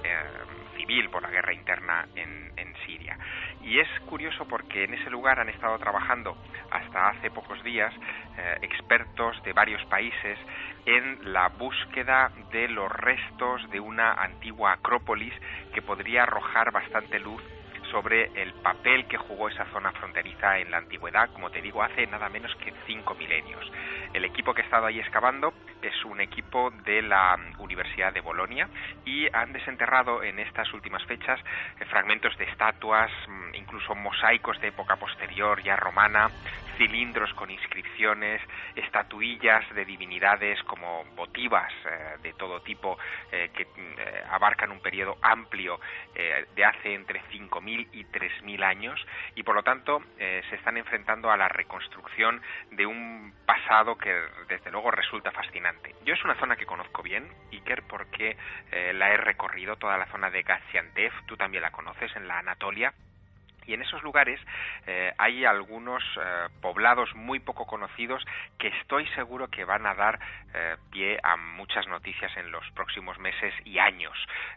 civil, por la guerra interna en Siria. Y es curioso porque en ese lugar han estado trabajando hasta hace pocos días expertos de varios países en la búsqueda de los restos de una antigua acrópolis que podría arrojar bastante luz sobre el papel que jugó esa zona fronteriza en la antigüedad, como te digo, hace nada menos que 5 milenios. El equipo que ha estado ahí excavando es un equipo de la Universidad de Bolonia y han desenterrado en estas últimas fechas fragmentos de estatuas, incluso mosaicos de época posterior ya romana, cilindros con inscripciones, estatuillas de divinidades como votivas de todo tipo que abarcan un periodo amplio de hace entre 5.000 y 3.000 años y por lo tanto se están enfrentando a la reconstrucción de un pasado que desde luego resulta fascinante. Yo es una zona que conozco bien, Iker, porque la he recorrido, toda la zona de Gaziantep, tú también la conoces, en la Anatolia. Y en esos lugares hay algunos poblados muy poco conocidos que estoy seguro que van a dar pie a muchas noticias en los próximos meses y años.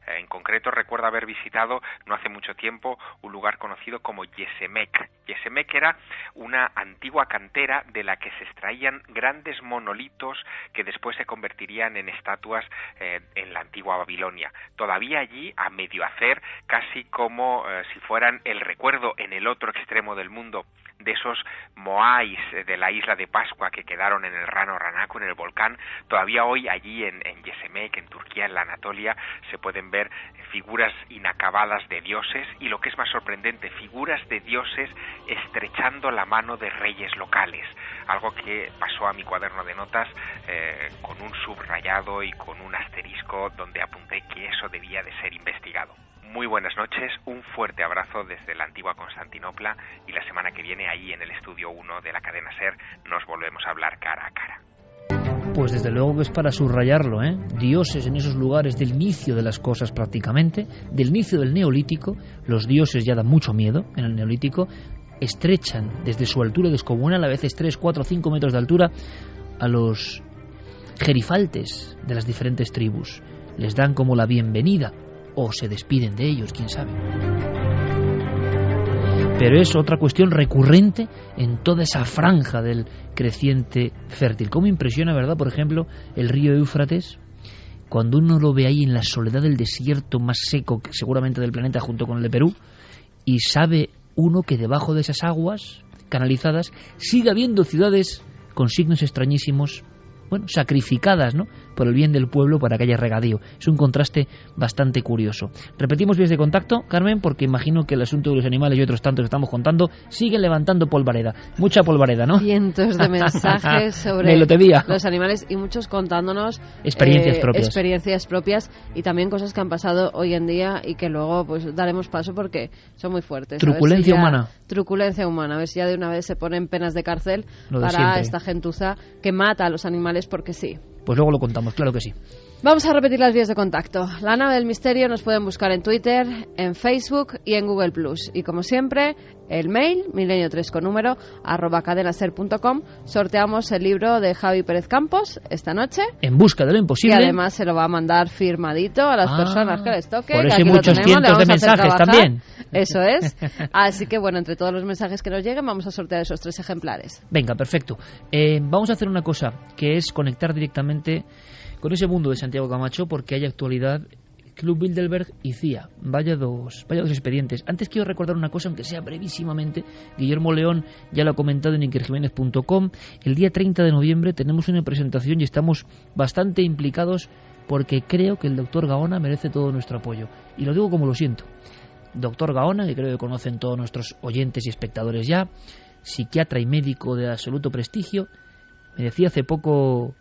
En concreto recuerdo haber visitado no hace mucho tiempo un lugar conocido como Yesemek. Yesemek era una antigua cantera de la que se extraían grandes monolitos que después se convertirían en estatuas en la antigua Babilonia. Todavía allí a medio hacer, casi como si fueran el recuerdo en el otro extremo del mundo de esos moais de la isla de Pascua que quedaron en el Rano Ranaku, en el volcán. Todavía hoy allí en Yesemek, en Turquía, en la Anatolia, se pueden ver figuras inacabadas de dioses y, lo que es más sorprendente, figuras de dioses estrechando la mano de reyes locales, algo que pasó a mi cuaderno de notas con un subrayado y con un asterisco donde apunté que eso debía de ser investigado. Muy buenas noches, un fuerte abrazo desde la antigua Constantinopla y la semana que viene ahí en el Estudio 1 de la cadena SER nos volvemos a hablar cara a cara. Pues desde luego que es para subrayarlo, ¿eh? Dioses en esos lugares del inicio de las cosas prácticamente, del inicio del Neolítico. Los dioses ya dan mucho miedo en el Neolítico, estrechan desde su altura descomunal, a veces 3, 4, 5 metros de altura, a los gerifaltes de las diferentes tribus. Les dan como la bienvenida, o se despiden de ellos, quién sabe. Pero es otra cuestión recurrente en toda esa franja del creciente fértil. ¿Cómo impresiona, verdad, por ejemplo, el río Éufrates? Cuando uno lo ve ahí en la soledad del desierto más seco que seguramente del planeta, junto con el de Perú, y sabe uno que debajo de esas aguas canalizadas sigue habiendo ciudades con signos extrañísimos, bueno, sacrificadas, ¿no?, por el bien del pueblo para que haya regadío. Es un contraste bastante curioso. Repetimos vías de contacto, Carmen, porque imagino que el asunto de los animales y otros tantos que estamos contando siguen levantando polvareda. Mucha polvareda, ¿no? Cientos de mensajes sobre los animales y muchos contándonos experiencias propias y también cosas que han pasado hoy en día y que luego pues daremos paso porque son muy fuertes. Truculencia humana. Truculencia humana. A ver si ya de una vez se ponen penas de cárcel para esta gentuza que mata a los animales porque sí. Pues luego lo contamos, claro que sí. Vamos a repetir las vías de contacto. La Nave del Misterio nos pueden buscar en Twitter, en Facebook y en Google+. Y como siempre, el mail, milenio3 con número, @cadenaser.com. Sorteamos el libro de Javi Pérez Campos esta noche. En busca de lo imposible. Y además se lo va a mandar firmadito a las personas que les toque. Por eso hay muchos cientos de mensajes también. Eso es. Así que bueno, entre todos los mensajes que nos lleguen vamos a sortear esos 3 ejemplares. Venga, perfecto. Vamos a hacer una cosa, que es conectar directamente con ese mundo de Santiago Camacho, porque hay actualidad, Club Bilderberg y CIA. Vaya dos expedientes. Antes quiero recordar una cosa, aunque sea brevísimamente. Guillermo León ya lo ha comentado en ikerjiménez.com. El día 30 de noviembre tenemos una presentación y estamos bastante implicados porque creo que el doctor Gaona merece todo nuestro apoyo. Y lo digo como lo siento. Doctor Gaona, que creo que conocen todos nuestros oyentes y espectadores ya, psiquiatra y médico de absoluto prestigio. Me decía hace poco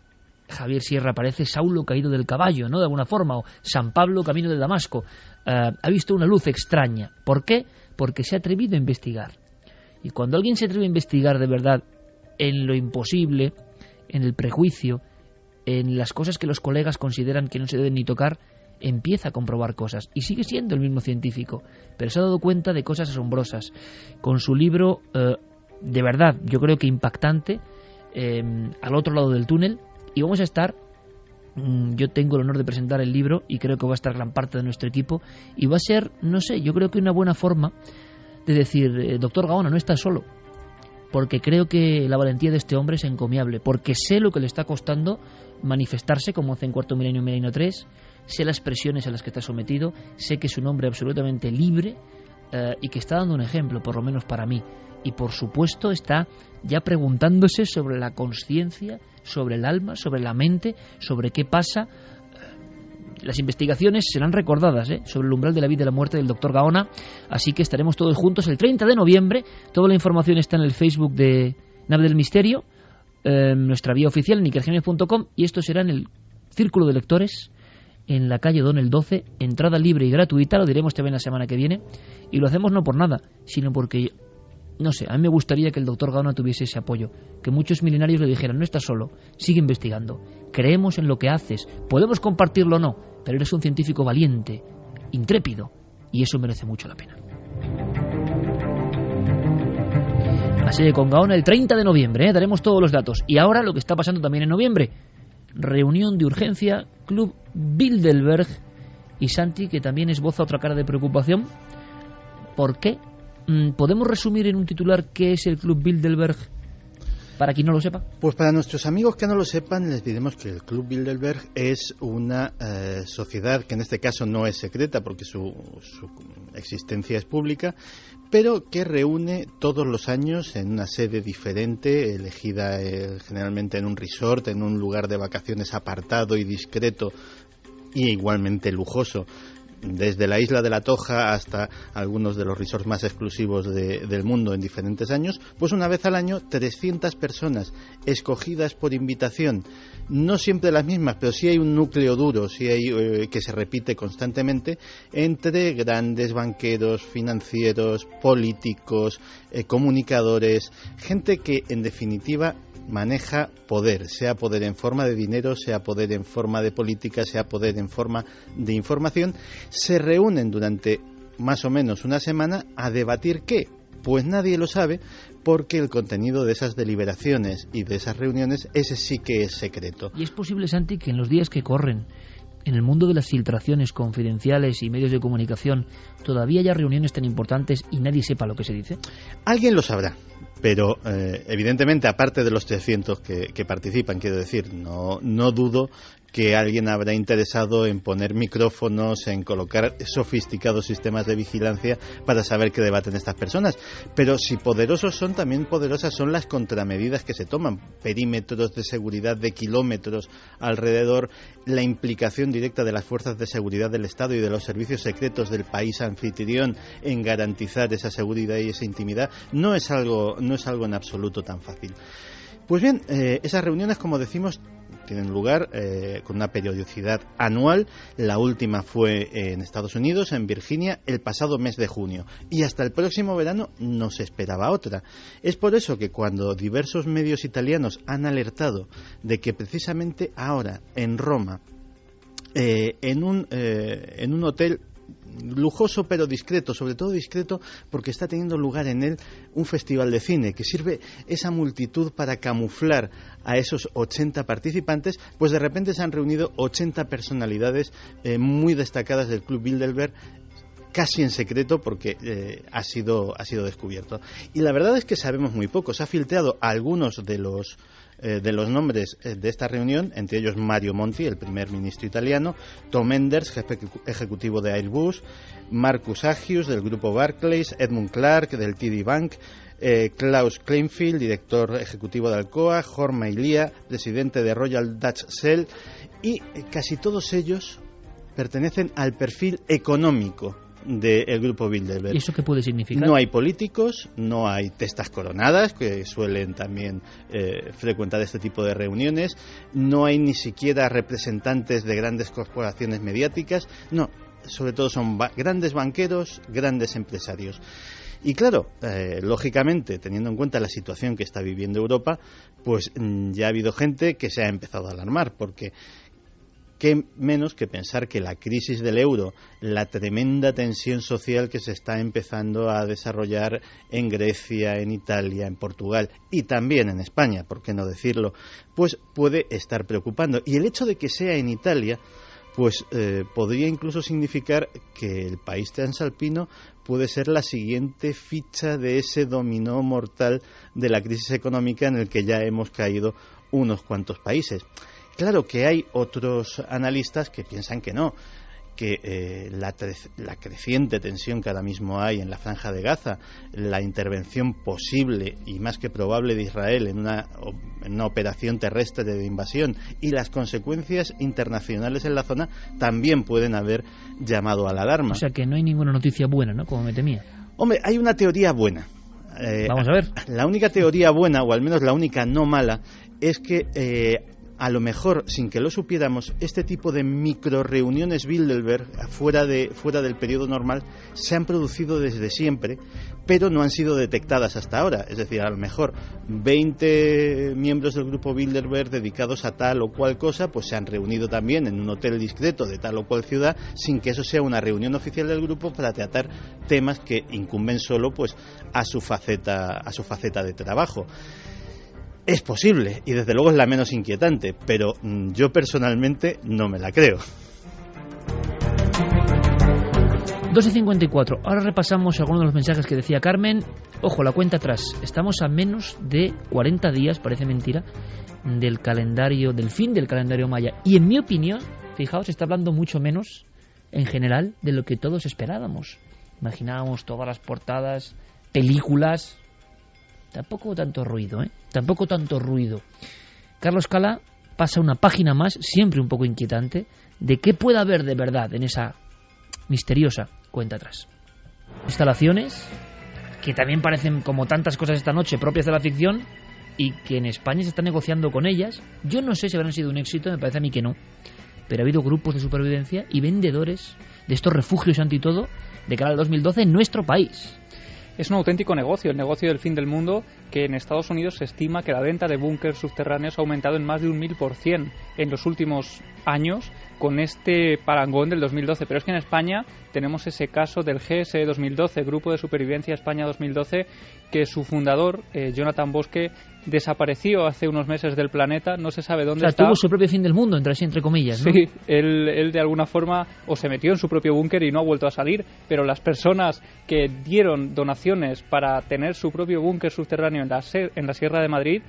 Javier Sierra, parece Saulo caído del caballo, ¿no?, de alguna forma, o San Pablo camino de Damasco. Ha visto una luz extraña. ¿Por qué? Porque se ha atrevido a investigar. Y cuando alguien se atreve a investigar de verdad en lo imposible, en el prejuicio, en las cosas que los colegas consideran que no se deben ni tocar, empieza a comprobar cosas. Y sigue siendo el mismo científico, pero se ha dado cuenta de cosas asombrosas. Con su libro, de verdad, yo creo que impactante, Al otro lado del túnel. Y vamos a estar, yo tengo el honor de presentar el libro y creo que va a estar gran parte de nuestro equipo y va a ser, no sé, yo creo que una buena forma de decir, doctor Gaona, no estás solo, porque creo que la valentía de este hombre es encomiable, porque sé lo que le está costando manifestarse como hace en Cuarto Milenio, Milenio 3, sé las presiones a las que está sometido, sé que es un hombre absolutamente libre y que está dando un ejemplo, por lo menos para mí. Y por supuesto está ya preguntándose sobre la consciencia, sobre el alma, sobre la mente, sobre qué pasa. Las investigaciones serán recordadas sobre el umbral de la vida y la muerte del doctor Gaona, así que estaremos todos juntos el 30 de noviembre. Toda la información está en el Facebook de Nave del Misterio, nuestra vía oficial en ikerjiménez.com, y esto será en el Círculo de Lectores, en la calle Donel 12, entrada libre y gratuita, lo diremos también la semana que viene, y lo hacemos no por nada, sino porque, no sé, a mí me gustaría que el doctor Gaona tuviese ese apoyo, que muchos milenarios le dijeran, no estás solo, sigue investigando, creemos en lo que haces, podemos compartirlo o no, pero eres un científico valiente, intrépido, y eso merece mucho la pena. Así que con Gaona el 30 de noviembre, daremos todos los datos. Y ahora lo que está pasando también en noviembre, reunión de urgencia, Club Bilderberg, y Santi, que también esboza otra cara de preocupación. ¿Por qué? ¿Podemos resumir en un titular qué es el Club Bilderberg para quien no lo sepa? Pues para nuestros amigos que no lo sepan, les diremos que el Club Bilderberg es una sociedad que en este caso no es secreta porque su existencia es pública, pero que reúne todos los años en una sede diferente, elegida generalmente en un resort, en un lugar de vacaciones apartado y discreto y igualmente lujoso, desde la isla de La Toja hasta algunos de los resorts más exclusivos del mundo en diferentes años. Pues una vez al año 300 personas escogidas por invitación, no siempre las mismas, pero sí hay un núcleo duro, sí hay que se repite constantemente, entre grandes banqueros, financieros, políticos, comunicadores, gente que en definitiva maneja poder, sea poder en forma de dinero, sea poder en forma de política, sea poder en forma de información. Se reúnen durante más o menos una semana a debatir ¿qué? Pues nadie lo sabe, porque el contenido de esas deliberaciones y de esas reuniones, ese sí que es secreto. Y es posible, Santi, que en los días que corren, en el mundo de las filtraciones confidenciales y medios de comunicación, todavía haya reuniones tan importantes y nadie sepa lo que se dice. Alguien lo sabrá. Pero evidentemente, aparte de los 300 que participan, quiero decir, no dudo que alguien habrá interesado en poner micrófonos, en colocar sofisticados sistemas de vigilancia para saber qué debaten estas personas. Pero si poderosos son, también poderosas son las contramedidas que se toman. Perímetros de seguridad de kilómetros alrededor, la implicación directa de las fuerzas de seguridad del Estado y de los servicios secretos del país anfitrión en garantizar esa seguridad y esa intimidad, no es algo en absoluto tan fácil. Pues bien, esas reuniones, como decimos, tienen lugar con una periodicidad anual. La última fue en Estados Unidos, en Virginia, el pasado mes de junio. Y hasta el próximo verano no se esperaba otra. Es por eso que cuando diversos medios italianos han alertado de que precisamente ahora, en Roma, en un hotel lujoso pero discreto, sobre todo discreto porque está teniendo lugar en él un festival de cine que sirve esa multitud para camuflar a esos 80 participantes, pues de repente se han reunido 80 personalidades muy destacadas del Club Bilderberg, casi en secreto porque ha sido descubierto. Y la verdad es que sabemos muy poco. Se ha filtrado algunos de los nombres de esta reunión, entre ellos Mario Monti, el primer ministro italiano, Tom Enders, jefe ejecutivo de Airbus, Marcus Agius del grupo Barclays, Edmund Clark del TD Bank, Klaus Kleinfield, director ejecutivo de Alcoa, Jorma Ilia, presidente de Royal Dutch Shell, y casi todos ellos pertenecen al perfil económico del grupo Bilderberg. ¿Y eso qué puede significar? No hay políticos, no hay testas coronadas, que suelen también frecuentar este tipo de reuniones, no hay ni siquiera representantes de grandes corporaciones mediáticas, no, sobre todo son grandes banqueros, grandes empresarios. Y claro, lógicamente, teniendo en cuenta la situación que está viviendo Europa, pues ya ha habido gente que se ha empezado a alarmar, porque qué menos que pensar que la crisis del euro, la tremenda tensión social que se está empezando a desarrollar en Grecia, en Italia, en Portugal y también en España, por qué no decirlo, pues puede estar preocupando. Y el hecho de que sea en Italia, pues podría incluso significar que el país transalpino puede ser la siguiente ficha de ese dominó mortal de la crisis económica en el que ya hemos caído unos cuantos países. Claro que hay otros analistas que piensan que no, que la creciente tensión que ahora mismo hay en la Franja de Gaza, la intervención posible y más que probable de Israel en una operación terrestre de invasión y las consecuencias internacionales en la zona también pueden haber llamado a la alarma. O sea que no hay ninguna noticia buena, ¿no? Como me temía. Hombre, hay una teoría buena. Vamos a ver. La única teoría buena, o al menos la única no mala, es que a lo mejor, sin que lo supiéramos, este tipo de micro reuniones Bilderberg fuera del periodo normal se han producido desde siempre, pero no han sido detectadas hasta ahora. Es decir, a lo mejor 20 miembros del grupo Bilderberg dedicados a tal o cual cosa, pues se han reunido también en un hotel discreto de tal o cual ciudad, sin que eso sea una reunión oficial del grupo para tratar temas que incumben solo pues a su faceta de trabajo. Es posible, y desde luego es la menos inquietante, pero yo personalmente no me la creo. 2:54. Ahora repasamos algunos de los mensajes que decía Carmen. Ojo, la cuenta atrás. Estamos a menos de 40 días, parece mentira, del fin del calendario maya. Y en mi opinión, fijaos, se está hablando mucho menos, en general, de lo que todos esperábamos. Imaginábamos todas las portadas, películas. Tampoco tanto ruido, Tampoco tanto ruido. Carlos Cala pasa una página más, siempre un poco inquietante, de qué puede haber de verdad en esa misteriosa cuenta atrás. Instalaciones que también parecen, como tantas cosas esta noche, propias de la ficción y que en España se está negociando con ellas. Yo no sé si habrán sido un éxito, me parece a mí que no, pero ha habido grupos de supervivencia y vendedores de estos refugios ante todo de cara al 2012 en nuestro país. Es un auténtico negocio, el negocio del fin del mundo, que en Estados Unidos se estima que la venta de búnkers subterráneos ha aumentado en más de 1000% en los últimos años con este parangón del 2012. Pero es que en España tenemos ese caso del GSE 2012, Grupo de Supervivencia España 2012, que su fundador, Jonathan Bosque, desapareció hace unos meses del planeta, no se sabe dónde está. Tuvo su propio fin del mundo, entre comillas, ¿no? Sí, él de alguna forma o se metió en su propio búnker y no ha vuelto a salir, pero las personas que dieron donaciones para tener su propio búnker subterráneo en la Sierra de Madrid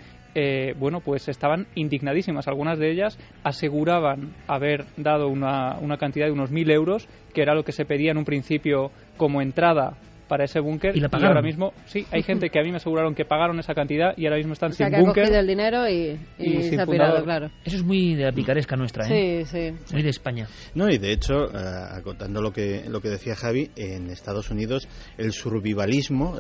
bueno, pues estaban indignadísimas. Algunas de ellas aseguraban haber dado una cantidad de unos 1.000 euros, que era lo que se pedía en un principio como entrada para ese búnker, y ahora mismo sí, hay gente que a mí me aseguraron que pagaron esa cantidad y ahora mismo están sin búnker. O sea, que ha cogido el dinero y se ha pirado, claro. Eso es muy de la picaresca nuestra, ¿eh? Sí, sí. Muy de España. No, y de hecho, acotando lo que decía Javi, en Estados Unidos el survivalismo,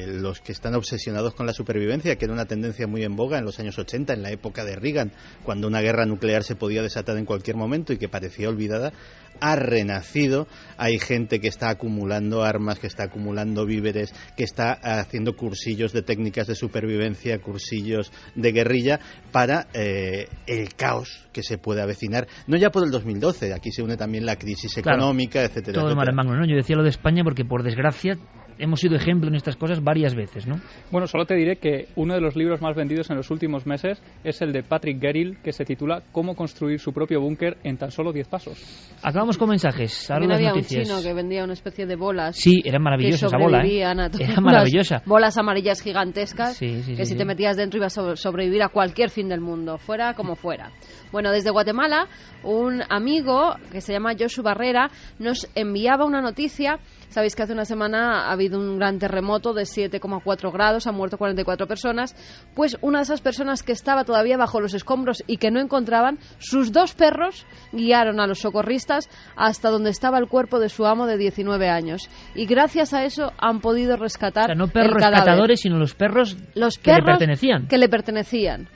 los que están obsesionados con la supervivencia, que era una tendencia muy en boga en los años 80, en la época de Reagan, cuando una guerra nuclear se podía desatar en cualquier momento y que parecía olvidada, ha renacido. Hay gente que está acumulando armas, que está acumulando víveres, que está haciendo cursillos de técnicas de supervivencia, cursillos de guerrilla para el caos que se puede avecinar, no ya por el 2012, aquí se une también la crisis económica, etcétera. Todo el mar en magno, ¿no? Yo decía lo de España porque, por desgracia, hemos sido ejemplo en estas cosas varias veces, ¿no? Bueno, solo te diré que uno de los libros más vendidos en los últimos meses es el de Patrick Gerrill, que se titula Cómo construir su propio búnker en tan solo 10 pasos. Acabamos con mensajes. También había un chino que vendía una especie de bolas. Sí, era maravillosa esa bola, ¿eh? Era maravillosa. Bolas amarillas gigantescas, sí, que si te metías dentro ibas a sobrevivir a cualquier fin del mundo, fuera como fuera. Bueno, desde Guatemala, un amigo que se llama Josu Barrera nos enviaba una noticia. Sabéis que hace una semana ha habido un gran terremoto de 7,4 grados, han muerto 44 personas. Pues una de esas personas que estaba todavía bajo los escombros y que no encontraban, sus 2 perros guiaron a los socorristas hasta donde estaba el cuerpo de su amo de 19 años. Y gracias a eso han podido rescatar el cadáver. O sea, no perros rescatadores, sino los perros que le pertenecían.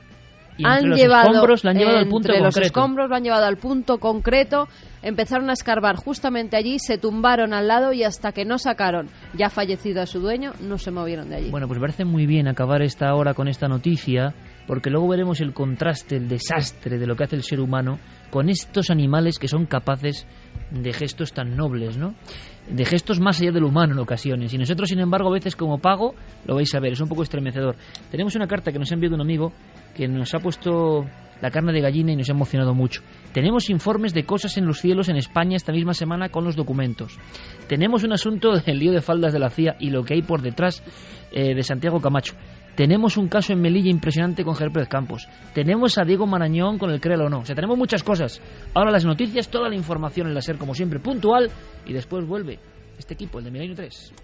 Y han llevado al punto concreto. Los escombros lo han llevado al punto concreto, empezaron a escarbar justamente allí, se tumbaron al lado y hasta que no sacaron ya fallecido a su dueño, no se movieron de allí. Bueno, pues parece muy bien acabar esta hora con esta noticia, porque luego veremos el contraste, el desastre de lo que hace el ser humano con estos animales que son capaces de gestos tan nobles, ¿no? De gestos más allá del humano en ocasiones. Y nosotros, sin embargo, a veces como pago, lo vais a ver, es un poco estremecedor. Tenemos una carta que nos ha enviado un amigo que nos ha puesto la carne de gallina y nos ha emocionado mucho. Tenemos informes de cosas en los cielos en España esta misma semana con los documentos. Tenemos un asunto del lío de faldas de la CIA y lo que hay por detrás de Santiago Camacho. Tenemos un caso en Melilla impresionante con Ger Pérez Campos. Tenemos a Diego Marañón con el Créelo o no. O sea, tenemos muchas cosas. Ahora las noticias, toda la información en la SER, como siempre, puntual. Y después vuelve este equipo, el de Milenio 3.